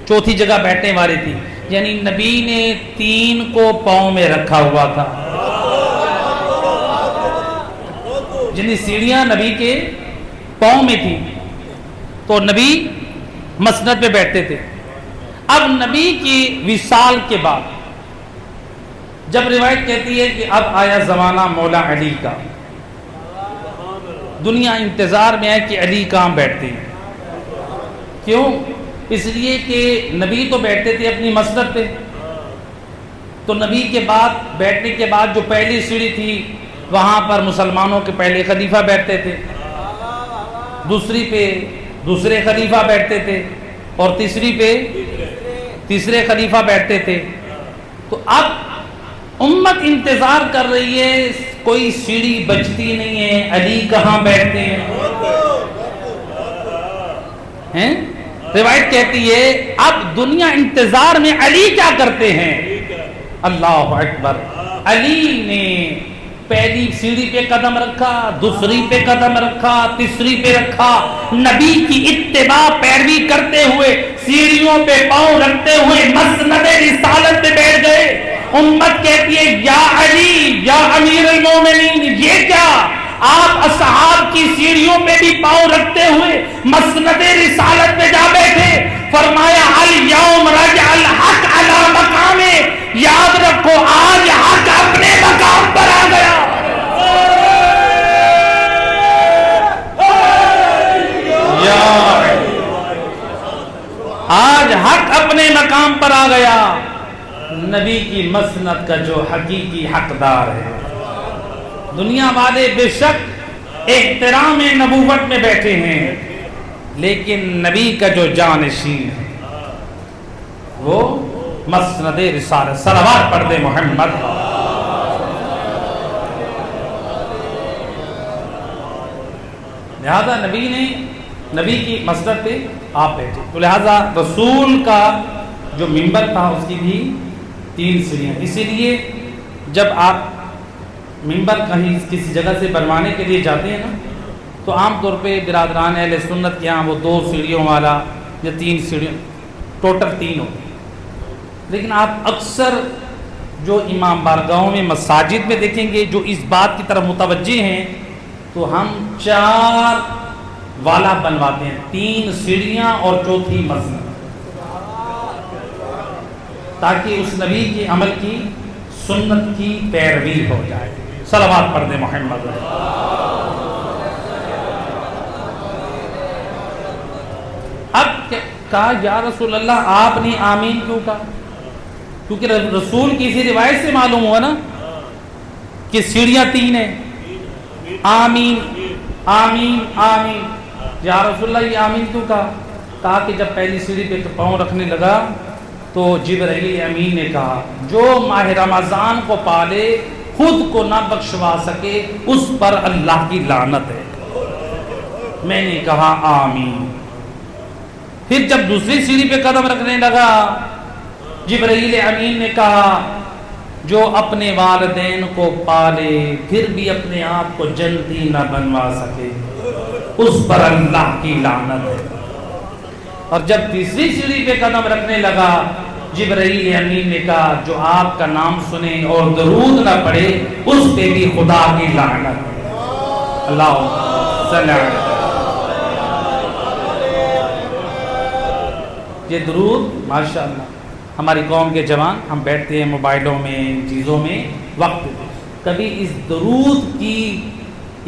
چوتھی جگہ بیٹھنے والی تھی، یعنی نبی نے 3 کو پاؤں میں رکھا ہوا تھا، جن سیڑھیاں نبی کے پاؤں میں تھی تو نبی مسند پہ بیٹھتے تھے۔ اب نبی کی وصال کے بعد جب روایت کہتی ہے کہ اب آیا زمانہ مولا علی کا، دنیا انتظار میں ہے کہ علی کہاں بیٹھتے ہیں، کیوں؟ اس لیے کہ نبی تو بیٹھتے تھے اپنی مسند پہ، تو نبی کے بعد بیٹھنے کے بعد جو پہلی سیڑھی تھی وہاں پر مسلمانوں کے پہلے خلیفہ بیٹھتے تھے، دوسری پہ دوسرے خلیفہ بیٹھتے تھے، اور تیسری پہ تیسرے خلیفہ بیٹھتے تھے۔ تو اب امت انتظار کر رہی ہے، کوئی سیڑھی بچتی نہیں ہے، علی کہاں بیٹھتے ہیں؟ روایت کہتی ہے اب دنیا انتظار میں علی کیا کرتے ہیں؟ اللہ اکبر، علی نے پہلی سیڑھی پہ قدم رکھا، دوسری پہ قدم رکھا، تیسری پہ رکھا، نبی کی اتباع پیروی کرتے ہوئے سیڑھیوں پہ پاؤں رکھتے ہوئے مسند رسالت پہ بیٹھ گئے۔ امت کہتی ہے یا علی یا امیر المومنین، یہ کیا؟ آپ اصحاب کی سیڑھیوں پہ بھی پاؤں رکھتے ہوئے مسند رسالت پہ جا بیٹھے۔ فرمایا الیوم رجع الحق علی مقامہ، یاد رکھو آج حق اپنے مقام پر آ گیا۔ آج حق اپنے مقام پر آ گیا، نبی کی مسند کا جو حقیقی حقدار ہے۔ دنیا والے بے شک احترام نبوت میں بیٹھے ہیں، لیکن نبی کا جو جانشین ہے وہ مسند رسالت، صلوات پڑھ دے محمد۔ لہذا نبی کی مسند پہ آپ بیٹھے، تو لہذا رسول کا جو منبر تھا اس کی بھی 3 سیڑھیاں۔ اسی لیے جب آپ منبر کہیں کسی جگہ سے بنوانے کے لیے جاتے ہیں نا، تو عام طور پہ برادران اہل سنت کے یہاں وہ 2 سیڑھیوں والا یا 3 سیڑھیوں، ٹوٹل 3 ہوتے ہیں، لیکن آپ اکثر جو امام بارگاہوں میں مساجد میں دیکھیں گے جو اس بات کی طرف متوجہ ہیں تو ہم 4 والا بنواتے ہیں، 3 سیڑھیاں اور چوتھی مسند، تاکہ اس نبی کے عمل کی سنت کی پیروی ہو جائے۔ صلوات پڑھ دے محمد۔ اب کہا یا رسول اللہ آپ نے آمین کیوں کہا؟ کیونکہ رسول کی اسی روایت سے معلوم ہوا نا کہ سیڑھیاں 3 ہیں. آمین آمین آمین. یا رسول اللہ یہ آمین کیوں کہا کہ جب پہلی سیڑھی پہ پاؤں رکھنے لگا تو جبرائیل امین نے کہا جو ماہ رمضان کو پالے خود کو نہ بخشوا سکے اس پر اللہ کی لعنت ہے. میں نے کہا آمین. پھر جب دوسری سیڑھی پہ قدم رکھنے لگا جبرائیل امین نے کہا جو اپنے والدین کو پالے پھر بھی اپنے آپ کو جنتی نہ بنوا سکے اس پر اللہ کی لعنت ہے. اور جب تیسری سیڑھی پہ قدم رکھنے لگا جبرائیل امین نے کہا جو آپ کا نام سنے اور درود نہ پڑھے اس پہ بھی خدا کی لعنت ہے. اللہ صلی اللہ علیہ. یہ درود ماشاءاللہ ہماری قوم کے جوان ہم بیٹھتے ہیں موبائلوں میں چیزوں میں وقت کبھی اس درود کی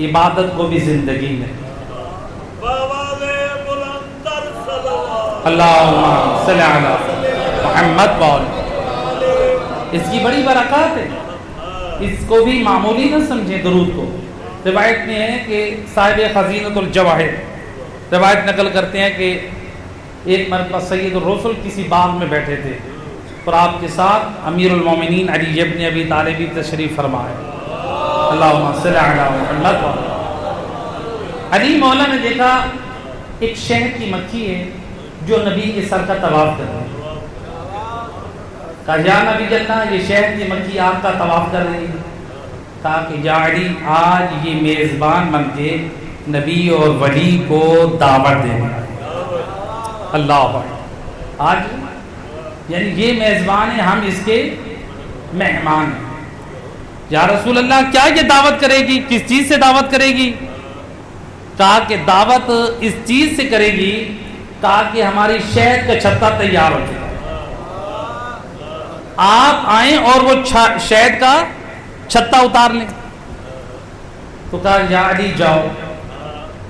عبادت کو بھی زندگی میں اللہم صلی علی محمد بول. اس کی بڑی برکات ہے. اس کو بھی معمولی نہ سمجھیں. درود کو روایت میں ہے کہ صاحب خزینۃ الجواہر روایت نقل کرتے ہیں کہ ایک مرتبہ سید الرسل کسی باغ میں بیٹھے تھے اور آپ کے ساتھ امیر المومنین علی ابن ابی طالب بھی تشریف فرمائے. اللہم صلی علی محمد. علی مولا نے دیکھا ایک شہد کی مکھی ہے جو نبی کے سر کا طواف کر رہی ہے. کہا یا نبی اللہ یہ شہد کی مکھی آپ کا طواف کر رہی ہے. کہا کہ یا علی آج یہ میزبان بن کے نبی اور ولی کو دعوت دینا ہے. اللہ آج یعنی یہ میزبان ہے ہم اس کے مہمان ہیں. یا رسول اللہ کیا یہ دعوت کرے گی کس چیز سے دعوت کرے گی. کہا کہ دعوت اس چیز سے کرے گی کہا کہ ہماری شہد کا چھتا تیار ہو چکا آپ آئیں اور وہ شہد کا چھتا اتار لیں. تو کہا یا علی جاؤ.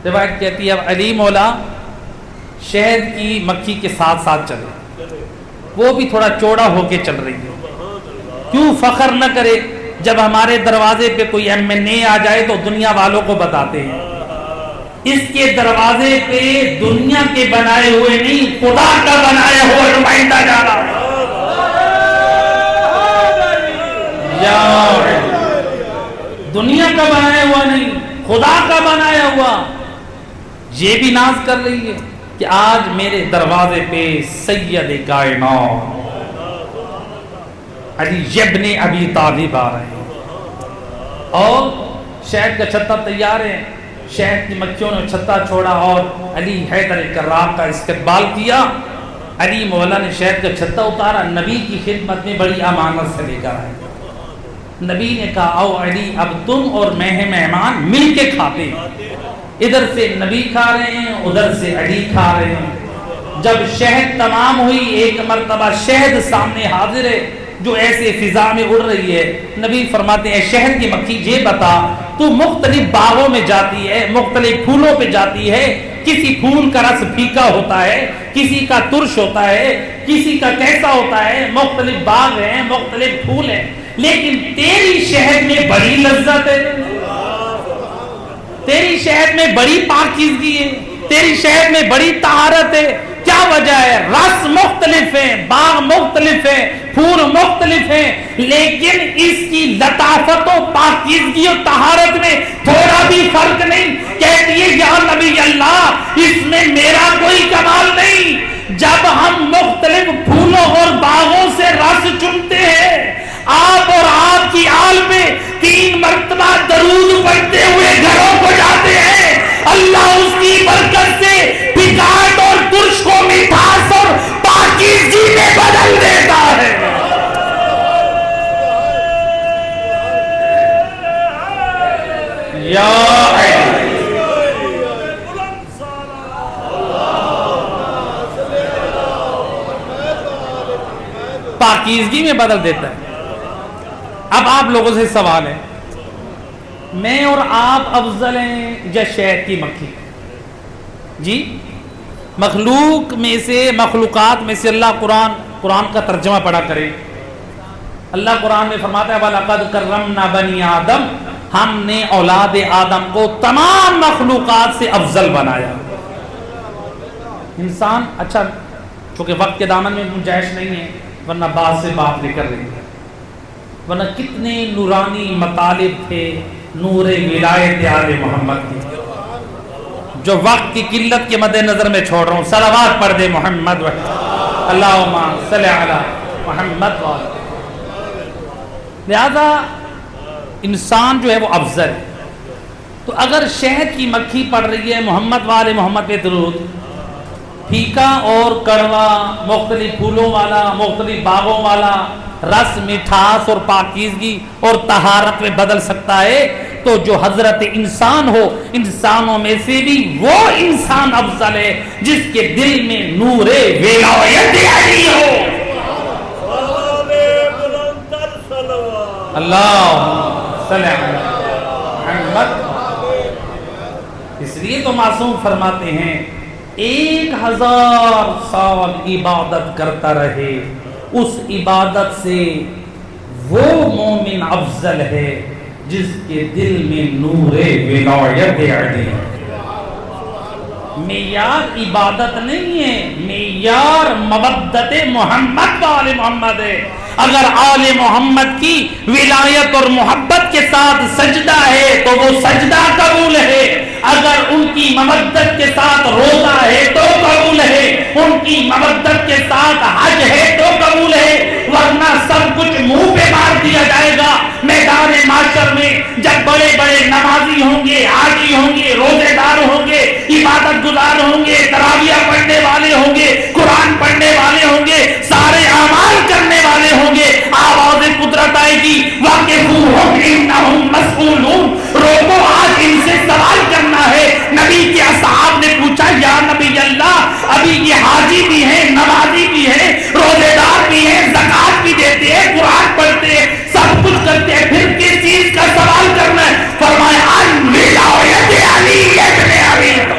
روایت کہتی ہے اب علی مولا شہد کی مکھی کے ساتھ ساتھ چلے. وہ بھی تھوڑا چوڑا ہو کے چل رہی ہے. کیوں فخر نہ کرے جب ہمارے دروازے پہ کوئی M.N.A آ جائے تو دنیا والوں کو بتاتے ہیں اس کے دروازے پہ دنیا کے بنائے ہوئے نہیں خدا کا بنایا ہوا نمائندہ جا رہا ہے. دنیا کا بنایا ہوا نہیں خدا کا بنایا ہوا. یہ بھی ناز کر رہی ہے کہ آج میرے دروازے پہ سید کائنات علی ابن ابی طالب آ رہے ہیں اور شہد کا چھتا تیار ہے. شہد کی مکھیوں نے چھتا چھوڑا اور علی حیدر کرام کا استقبال کیا. علی مولا نے شہد کا چھتا اتارا نبی کی خدمت میں بڑی امانت سے لے کر آئے. نبی نے کہا او علی اب تم اور میں مہمان مل کے کھاتے ہیں. ادھر سے نبی کھا رہے ہیں ادھر سے علی کھا رہے ہیں. جب شہد تمام ہوئی ایک مرتبہ شہد سامنے حاضر ہے جو ایسے فضا میں اڑ رہی ہے. نبی فرماتے ہیں شہد کی مکھی یہ بتا تو مختلف باغوں میں جاتی ہے مختلف پھولوں پہ جاتی ہے. کسی پھول کا رس پھیکا ہوتا ہے کسی کا ترش ہوتا ہے کسی کا کیسا ہوتا ہے. مختلف باغ ہیں مختلف پھول ہیں لیکن تیری شہد میں بڑی لذت ہے تیری شہد میں بڑی پاکیزگی ہے تیری شہد میں بڑی طہارت ہے. کیا وجہ ہے؟ رس مختلف ہیں باغ مختلف ہیں پھول مختلف ہیں لیکن اس کی لطافت و پاکیزگی و طہارت میں تھوڑا بھی فرق نہیں. کہتی ہے یا نبی اللہ اس میں میرا کوئی کمال نہیں. جب ہم مختلف پھولوں اور باغوں سے رس چنتے ہیں آپ اور آپ کی آل پہ 3 مرتبہ درود پڑھتے ہوئے گھروں کو جاتے ہیں اللہ اس کی برکت سے پھکاٹ اور ترش کو مٹھاس اور پاکیزگی میں بدل دیتا ہے. یا پاکیزگی میں بدل دیتا ہے. اب آپ لوگوں سے سوال ہے میں اور آپ افضل ہیں یا شہد کی مکھی؟ جی مخلوق میں سے مخلوقات میں سے اللہ قرآن کا ترجمہ پڑھا کرے اللہ قرآن میں فرماتا ہے وَلَقَدْ كَرَّمْنَا بَنِي آدم، ہم نے اولاد آدم کو تمام مخلوقات سے افضل بنایا. انسان اچھا چونکہ وقت کے دامن میں گنجائش نہیں ہے ورنہ بات سے بات نکل رہی ہے، ورنہ کتنے نورانی مطالب تھے نور ولایت آل محمد کی، جو وقت کی قلت کے مد نظر میں چھوڑ رہا ہوں. صلوات پڑھ دے محمد اللہم صلی علی محمد. لہذا انسان جو ہے وہ افضل ہے. تو اگر شہد کی مکھی پڑ رہی ہے محمد والے محمد پہ درود، پھیکا اور کڑوا، مختلف پھولوں والا، مختلف باغوں والا، رس، مٹھاس اور پاکیزگی اور طہارت میں بدل سکتا ہے، تو جو حضرت انسان ہو، انسانوں میں سے بھی وہ انسان افضل ہے جس کے دل میں نور ولایت علی ہو. اللہ صلی علی محمد. اس لیے تو معصوم فرماتے ہیں 1000 سال عبادت کرتا رہے، اس عبادت سے وہ مومن افضل ہے جس کے دل میں نور ولایت علی. معیار عبادت نہیں ہے، معیار مودت محمد وآل محمد ہے. اگر آل محمد کی ولایت اور محبت کے ساتھ سجدہ ہے تو وہ سجدہ قبول ہے، اگر ان کی مودت کے ساتھ روزہ ہے تو قبول ہے، ان کی مودت کے ساتھ حج ہے تو قبول ہے، ورنہ سب کچھ منہ پہ مار دیا جائے گا. میدان معاشر میں جب بڑے بڑے نمازی ہوں گے، حاجی ہوں گے، روزے دار ہوں گے، عبادت گزار ہوں گے، تراویح پڑھنے والے ہوں گے، قرآن پڑھنے والے ہوں گے، سارے اعمال کرنے والے ہوں گے، آواز قدرت آئے گی واقفوہم انہم مسئولون، روکو آج ان سے سوال کرنا ہے. نبی کے اصحاب نے پوچھا یا نبی اللہ، ابھی یہ حاجی بھی ہیں، نمازی بھی ہیں، روزے دار بھی ہیں، زکوٰۃ بھی دیتے ہیں، قرآن پڑھتے ہیں، سب کچھ کرتے ہیں، پھر کس چیز کا سوال کرنا ہے؟ فرمایا عن ولایت علی ابن ابی طالب.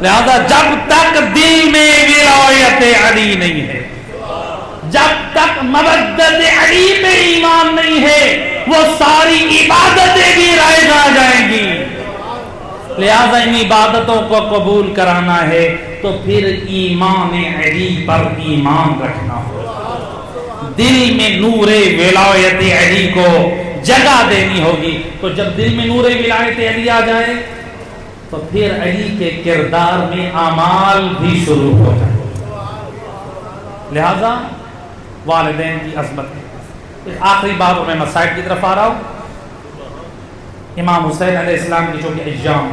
لہذا جب تک دل میں ولایت علی نہیں ہے، جب تک مودت علی پہ ایمان نہیں ہے، وہ ساری عبادتیں بھی رائج آ جائیں گی. لہذا ان عبادتوں کو قبول کرانا ہے تو پھر ایمان علی پر ایمان رکھنا ہوگا، دل میں نور ولایت علی کو جگہ دینی ہوگی. تو جب دل میں نور ولایت علی آ جائے تو پھر علی کے کردار میں اعمال بھی شروع ہو جائے. لہذا والدین کی عظمت ہے. ایک آخری بات اور میں مسائل کی طرف آ رہا ہوں. امام حسین علیہ السلام کی چونکہ ایام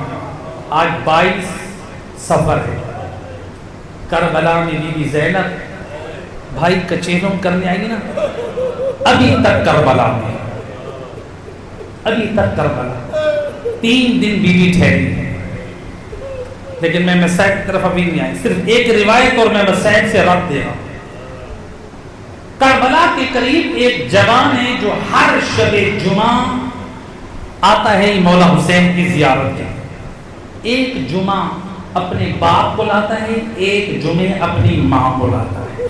آج 22 صفر ہے. کربلا میں بی بی زینب بھائی کچہریوں کرنے آئے گی نا، ابھی تک کربلا میں، ابھی تک کربلا 3 دن بی بی ٹھہری ہے. لیکن میں مسائل کی طرف ابھی نہیں آئی، صرف ایک روایت اور میں مسائل سے رد دے رہا ہوں. کربلا کے قریب ایک جوان ہے جو ہر شب جمعہ آتا ہے مولا حسین کی زیارت کے. ایک جمعہ اپنے باپ کو لاتا ہے، ایک جمعے اپنی ماں کو لاتا ہے.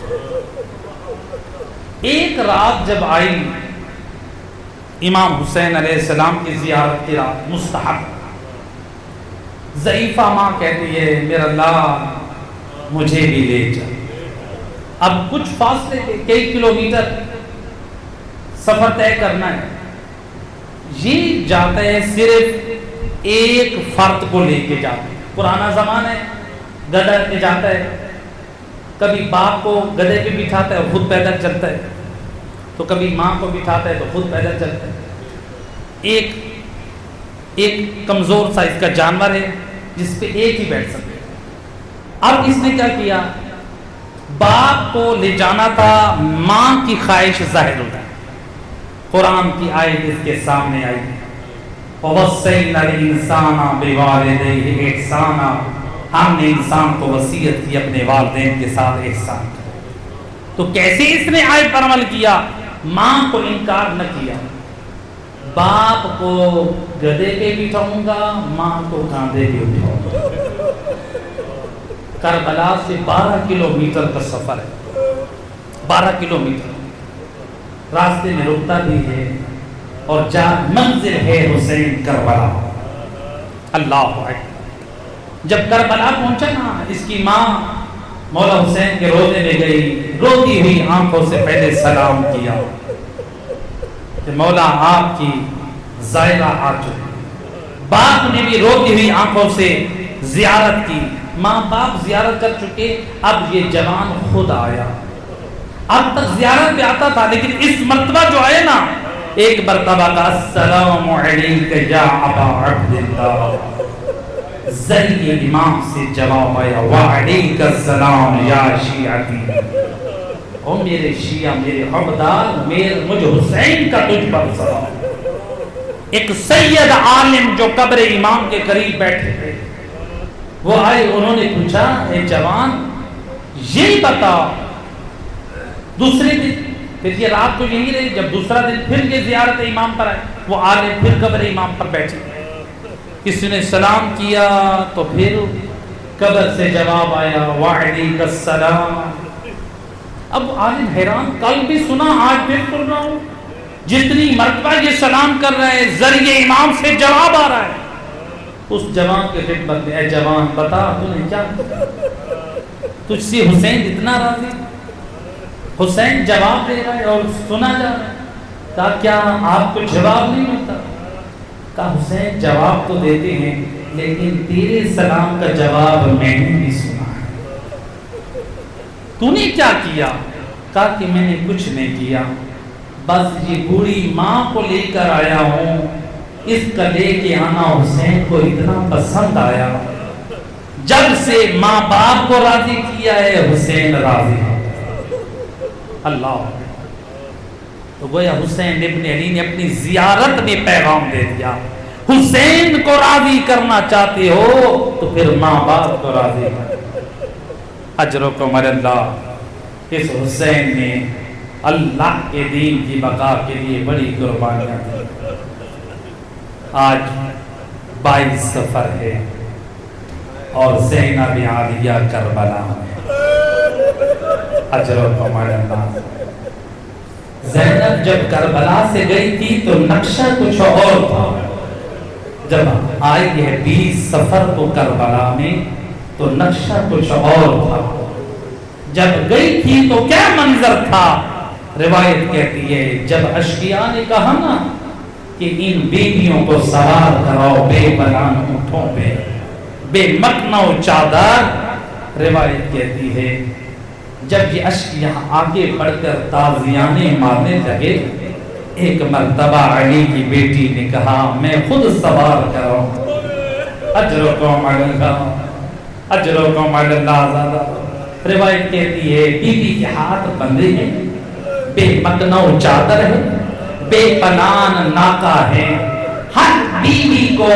ایک رات جب آئی امام حسین علیہ السلام کی زیارت کی رات، مستحب، ضعیفہ ماں کہتی ہے میرا اللہ مجھے بھی لے جا. اب کچھ فاصلے کے کئی کلومیٹر سفر طے کرنا ہے. یہ جاتا ہے صرف ایک فرد کو لے کے جاتا ہے. پرانا زمانہ ہے، گدھا پہ جاتا ہے، کبھی باپ کو گدھے پہ بٹھاتا ہے اور خود پیدل چلتا ہے، تو کبھی ماں کو بٹھاتا ہے تو خود پیدل چلتا ہے. ایک کمزور سا اس کا جانور ہے جس پہ ایک ہی بیٹھ سکتے. اب اس نے کیا کیا، باپ کو لے جانا تھا، ماں کی خواہش ظاہر ہو جائے. قرآن کی آیت اس کے سامنے آئی، وَوَصَّيْنَا الْإِنسَانَ بِوَالِدَيْهِ إِحْسَانًا، ہم نے انسان کو وصیت کی اپنے والدین کے ساتھ احسان کیا. تو کیسے اس نے آیت پر عمل کیا؟ ماں کو انکار نہ کیا، باپ کو گدھے پہ بٹھاؤں گا، ماں کو کاندھے پہ اٹھاؤں گا. کربلا سے 12 کلومیٹر کا سفر ہے، 12 کلومیٹر راستے میں رکتا بھی ہے اور منزل ہے حسین کربلا۔ اللہ اکبر۔ جب کربلا پہنچا نا، اس کی ماں مولا حسین کے روزے میں گئی، روتی ہوئی آنکھوں سے پہلے سلام کیا کہ مولا آپ کی زائرہ آ چکی۔ باپ نے بھی روتی ہوئی آنکھوں سے زیارت کی، ماں باپ زیارت کر چکے، اب یہ جوان خود آیا۔ اب تک زیارت پہ آتا تھا، لیکن اس مرتبہ جو آئے نا، ایک مرتبہ کا السلام علیک یا ابا عبداللہ، ذریعے امام سے جواب آیا وعلیک السلام یا شیعتی، او میرے شیعہ، میرے عبدال، مجھ حسین کا تجھ پر سلام۔ ایک سید عالم جو قبر امام کے قریب بیٹھے تھے، وہ آئے، انہوں نے پوچھا اے جوان یہ بتا، دوسرے دن پھر یہ رات تو یہی رہی، جب دوسرا دن پھر یہ زیارت امام پر آئے، وہ عالم پھر قبر امام پر بیٹھے، کسی نے سلام کیا تو پھر قبر سے جواب آیا وعلیک السلام۔ اب عالم حیران، کل بھی سنا آج پھر سن رہا ہوں، جتنی مرتبہ یہ سلام کر رہے ہیں ذریعے امام سے جواب آ رہا ہے۔ اس جوان کے خدمت میں، اے جوان بتا تو نے کیا کیا؟ تجھ سے حسین اتنا راضی؟ حسین جواب دے رہا ہے اور سنا جا رہا ہے۔ کہا کیا آپ کو جواب نہیں ملتا؟ کہا حسین جواب تو دیتے ہیں، لیکن تیرے سلام کا جواب میں نے بھی سنا ہے۔ تو نے کیا کیا؟ کہا کہ میں نے کچھ نہیں کیا، بس یہ بوڑھی ماں کو لے کر آیا ہوں، اس کا لے کے آنا حسین کو اتنا پسند آیا، جب سے ماں باپ کو راضی کیا ہے حسین راضی ہے۔ اللہ، تو گویا حسین ابن علی نے اپنی زیارت میں پیغام دے دیا، حسین کو راضی کرنا چاہتے ہو تو پھر ماں باپ کو راضی کر۔ اجرکم اللہ، اس حسین نے اللہ کے دین کی بقا کے لیے بڑی قربانیاں دی۔ آج 22 سفر ہے اور زینب عالیہ کربلا میں، اجرکم اللہ۔ زینب جب کربلا سے گئی تھی تو نقشہ کچھ اور تھا، جب آئی ہے 20 سفر کو کربلا میں تو نقشہ کچھ اور تھا۔ جب گئی تھی تو کیا منظر تھا؟ روایت کہتی ہے جب اشقیاء نے کہا نا کہ ان بیویوں کو سوار کراؤ بے بلان اونٹوں پہ، بے مکنہ و چادر، روایت کہتی ہے جب یہ اشقیاء آگے بڑھ کر تازیانے مارنے لگے، ایک مرتبہ علی کی بیٹی نے کہا میں خود سوار کراؤں۔ اجرکم علی اللہ، اجرکم علی اللہ زیادہ۔ روایت کہتی ہے بی بی کے ہاتھ بندھے ہیں، بے مکنہ و چادر ہے، بے پنان ناکا ہے، ہر بیوی کو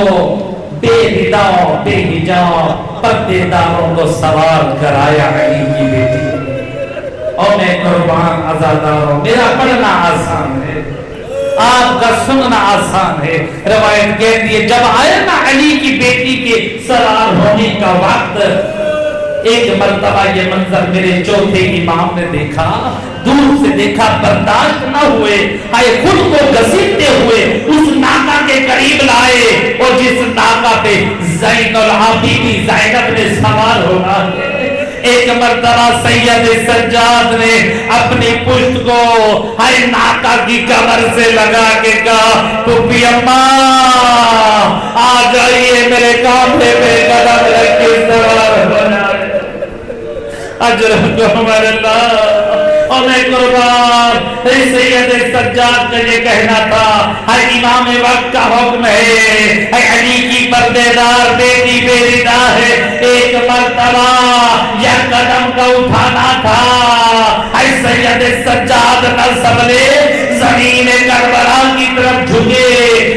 بے ردا بے حجاب پردے داروں کو سوار کرایا علی کی بیٹی۔ اور میں قربان عزاداروں، میرا پڑھنا آسان ہے، آپ کا سننا آسان ہے۔ روایت کہتی ہے جب آیا نا علی کی بیٹی کے سوار ہونے کا وقت، ایک مرتبہ یہ منظر میرے چوتھے امام نے دیکھا، دور سے دیکھا، برداشت نہ ہوئے، آئے خود کو گھسیٹتے ہوئے اس ناکا کے قریب لائے، اور جس ناکا پہ زین العابدین زینب نے سوار ہونا ہے، ایک مرتبہ سید سجاد نے اپنی پشت کو ہر ناکا کی کمر سے لگا کے کہا پھوپھی اماں آ جائیے میرے کانٹے پہ قدم رکھ کے سوار ہونا ہے۔ اجرکم اللہ۔ اور میں قربان سید سجاد کا یہ کہنا تھا ہر امام وقت کا حکم ہے، علی کی پردے دار بیٹی بے ردا ہے، ایک مرتبہ یہ قدم کا اٹھانا تھا، سید سجاد نہ سنبھلے، زمین کربلا کی طرف جھکے،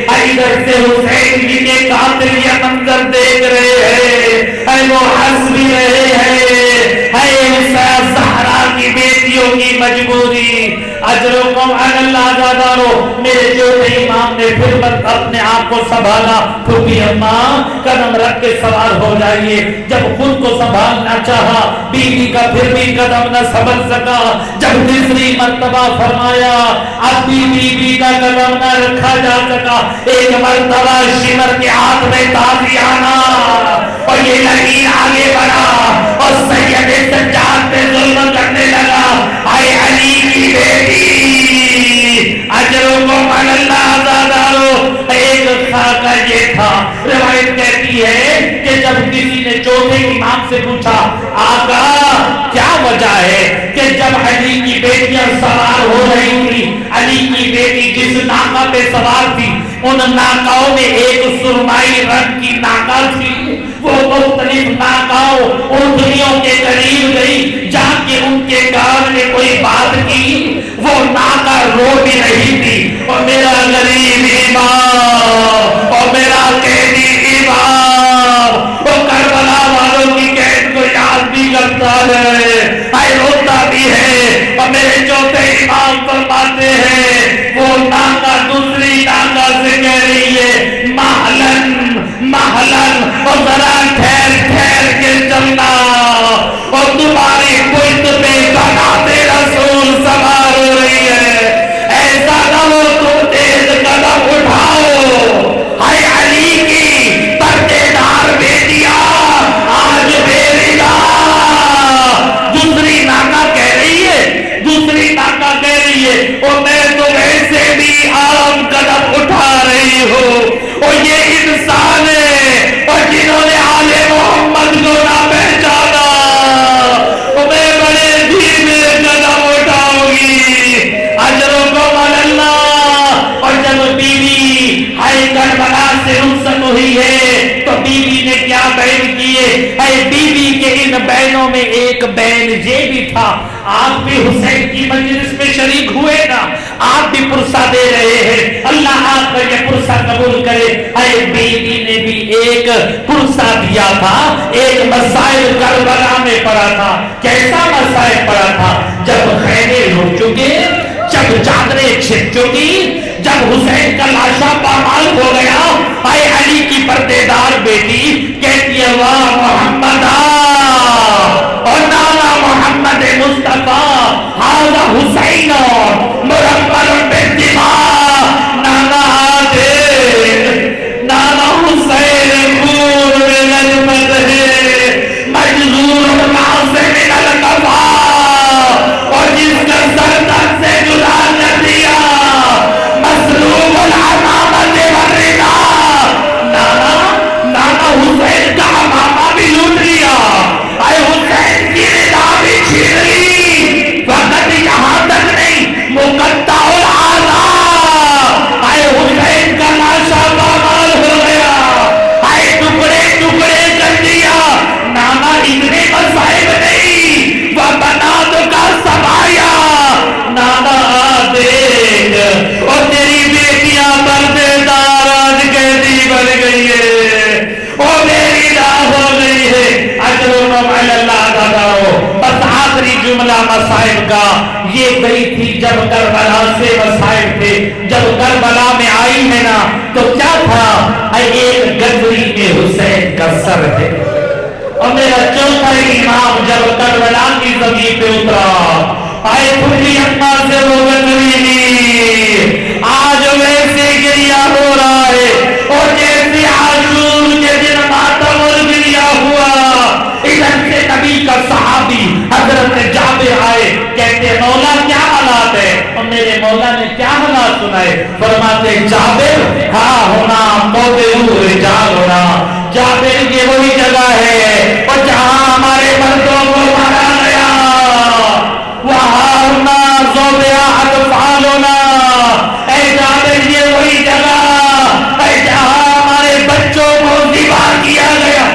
ادھر سے حسین جی کے قاتل یہ منظر دیکھ رہے ہیں، وہ ہنس بھی رہے ہیں، زہرا کی بیٹیوں ہوگی مجبوری. اجرکم علی اللہ زادارو. میرے چوتھے امام نے پھر اپنے آپ کو سنبھالا. پھوپھی اماں قدم رکھ کے سوار ہو جائیے. جب خود کو سنبھالنا چاہا بیوی کا پھر بھی قدم نہ سنبھل سکا. جب تیسری مرتبہ فرمایا اب بھی بیوی کا قدم نہ رکھا جا سکا. ایک مرتبہ شمر کے ہاتھ میں تازیانہ اور یہ لگین آگے بڑھا اور سید سجاد پہ ظلم کرنے لگا. اے علی کی بیٹی اجرکم علی اللہ زادارو. ایک خاکہ یہ تھا. روایت کہتی ہے کہ جب کسی نے چوتھے امام سے پوچھا آقا کیا وجہ ہے کہ جب علی کی بیٹیاں سوار ہو رہی تھی, علی کی بیٹی جس ناکہ پہ سوار تھی ان ناکاؤں میں ایک سرمائی رنگ کی ناکہ تھی. وہ مختلف ناکاؤں اونٹنیوں کے قریب گئی جا کے ان کے کان میں کوئی بات کی. وہ ناکہ رو بھی رہی تھی اور میرا غریب امام اور میرا قیدی امام وہ کربلا والوں کی قید کو یاد بھی کرتا ہے, اے روتا بھی ہے. اور میرے چوتھے امام فرماتے ہیں وہ ناکہ دوسری ناکہ سے کہہ رہی ہے محلن محلن اور ذرا ٹھہر ٹھہر کے چلنا اور تمہاری پشت پہ بناتے رسول سوار ہو رہی ہے. ایسا نہ ہو تم تیز قدم اٹھاؤ. اے علی کی پردے دار بیٹیاں آج بے رضا. دوسری ناکہ کہہ رہی ہے, دوسری ناکہ کہہ رہی ہے اور میں تو ویسے بھی عام قدم اٹھا رہی ہوں اور یہ انسان ہے اور جنہوں نے آل محمد کو نہ پہچانا میں بڑے دھیمے قدم اٹھاؤں گی. اجرکم علی اللہ. اور جب بیوی ہائے کربلا سے رخصت ہوئی ہے تو بیوی نے کیا بیان کیے. اے بیوی کے ان بینوں میں ایک بین یہ بھی تھا, آپ بھی حسین کی مجلس میں شریک ہوئے نا, آپ بھی پرسہ دے رہے ہیں, اللہ آپ کا یہ پرسہ قبول کرے. اے بیوی نے بھی ایک پرسہ دیا تھا, ایک مسائل کربلا میں پڑا تھا. کیسا مسائل پڑا تھا؟ جب خیمے لٹ چکے, جب چادریں چھپ چکی, جب حسین کا لاشا پامال ہو گیا, اے علی کی پردے دار بیٹی کہتی ہے واہ محمد اور نانا محمد مصطفیٰ حاضر حسین مربل بالدماء. نانا آدھے نانا حسین خون میں نجمت ہے مجذور ناز من القفا اور جس کا سر تک سے جدا کر دیا مسلوب العمامت والرضا. نانا نانا حسین کا عمامہ بھی لوٹ لیا, اے حسین کی رضا بھی چھین لی. فقط یہاں تک نہیں مقطع العاضا, اے حسین کا لاشا پامال ہو گیا, اے ٹکڑے ٹکڑے کر دیا. نانا اتنے مصائب نہیں وہ بنات کا سبایا. نانا دیکھ اور تیری بیٹیاں پردے دار آج قیدی بن گئی ہے اور میری راہ ہو گئی ہے. اجرکم علی اللہ زادارو. بس آخری جملہ مصائب کا یہ گئی تھی جب کربلا سے مصائب تھے. جب کربلا میں آئی ہے نا تو کیا تھا, ایک گدری میں حسین کا سر ہے. اور میرا چوتھا امام جب کربلا کی زمین پہ اترا, آئے پھوپھی اماں سے وہ گدری آج ویسے گریا ہو رہا ہے اور جیسے عاشور کے دن ماتم اور گریا ہوا. ادھر سے نبی کا صحابی حضرت جابر آئے, کہتے مولا کیا حالات ہے. اور میرے مولا نے کیا حالات سنائے, فرماتے جابر ہاں ہونا موضع رجال ہونا. جابر یہ وہی جگہ ہے اور جہاں ہمارے مردوں کو مارا گیا, وہاں ہونا زوبیا اطفال ہونا. اے جابر یہ وہی جگہ ہے جہاں ہمارے بچوں کو ذبح کیا گیا.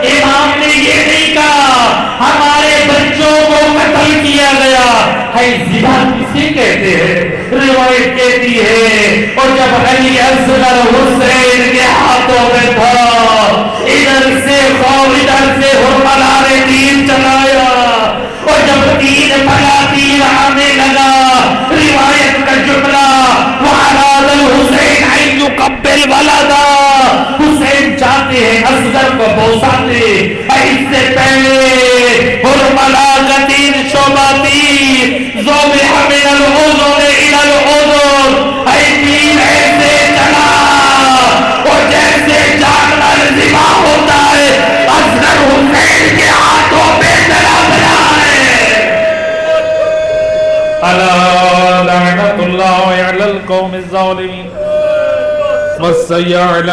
امام نے یہ نہیں کہا ہمارے بچوں کو قتل کیا گیا ہے. ذبح کسے کہتے ہیں؟ روایت کہتی ہے اور جب علی اصغر حسین کے ہاتھوں میں تھا, ادھر سے خوف ادھر سے حرملار تیر چلایا اور جب تیر پھلا تیر آنے الولدا، حسین جاتے ہیں اصغر کو بوساتے، اس سے پہلے حرملا قتیر شعباتی زوبح من العذر الى العذر، اے دین ایسے چلا اور جیسے جانور ذبح ہوتا ہے، اصغر حسین کے ہاتھوں پہ چلا بنا ہے۔ الا لعنت اللہ علی القوم الظالمین۔ وَسَيَعْلَمُ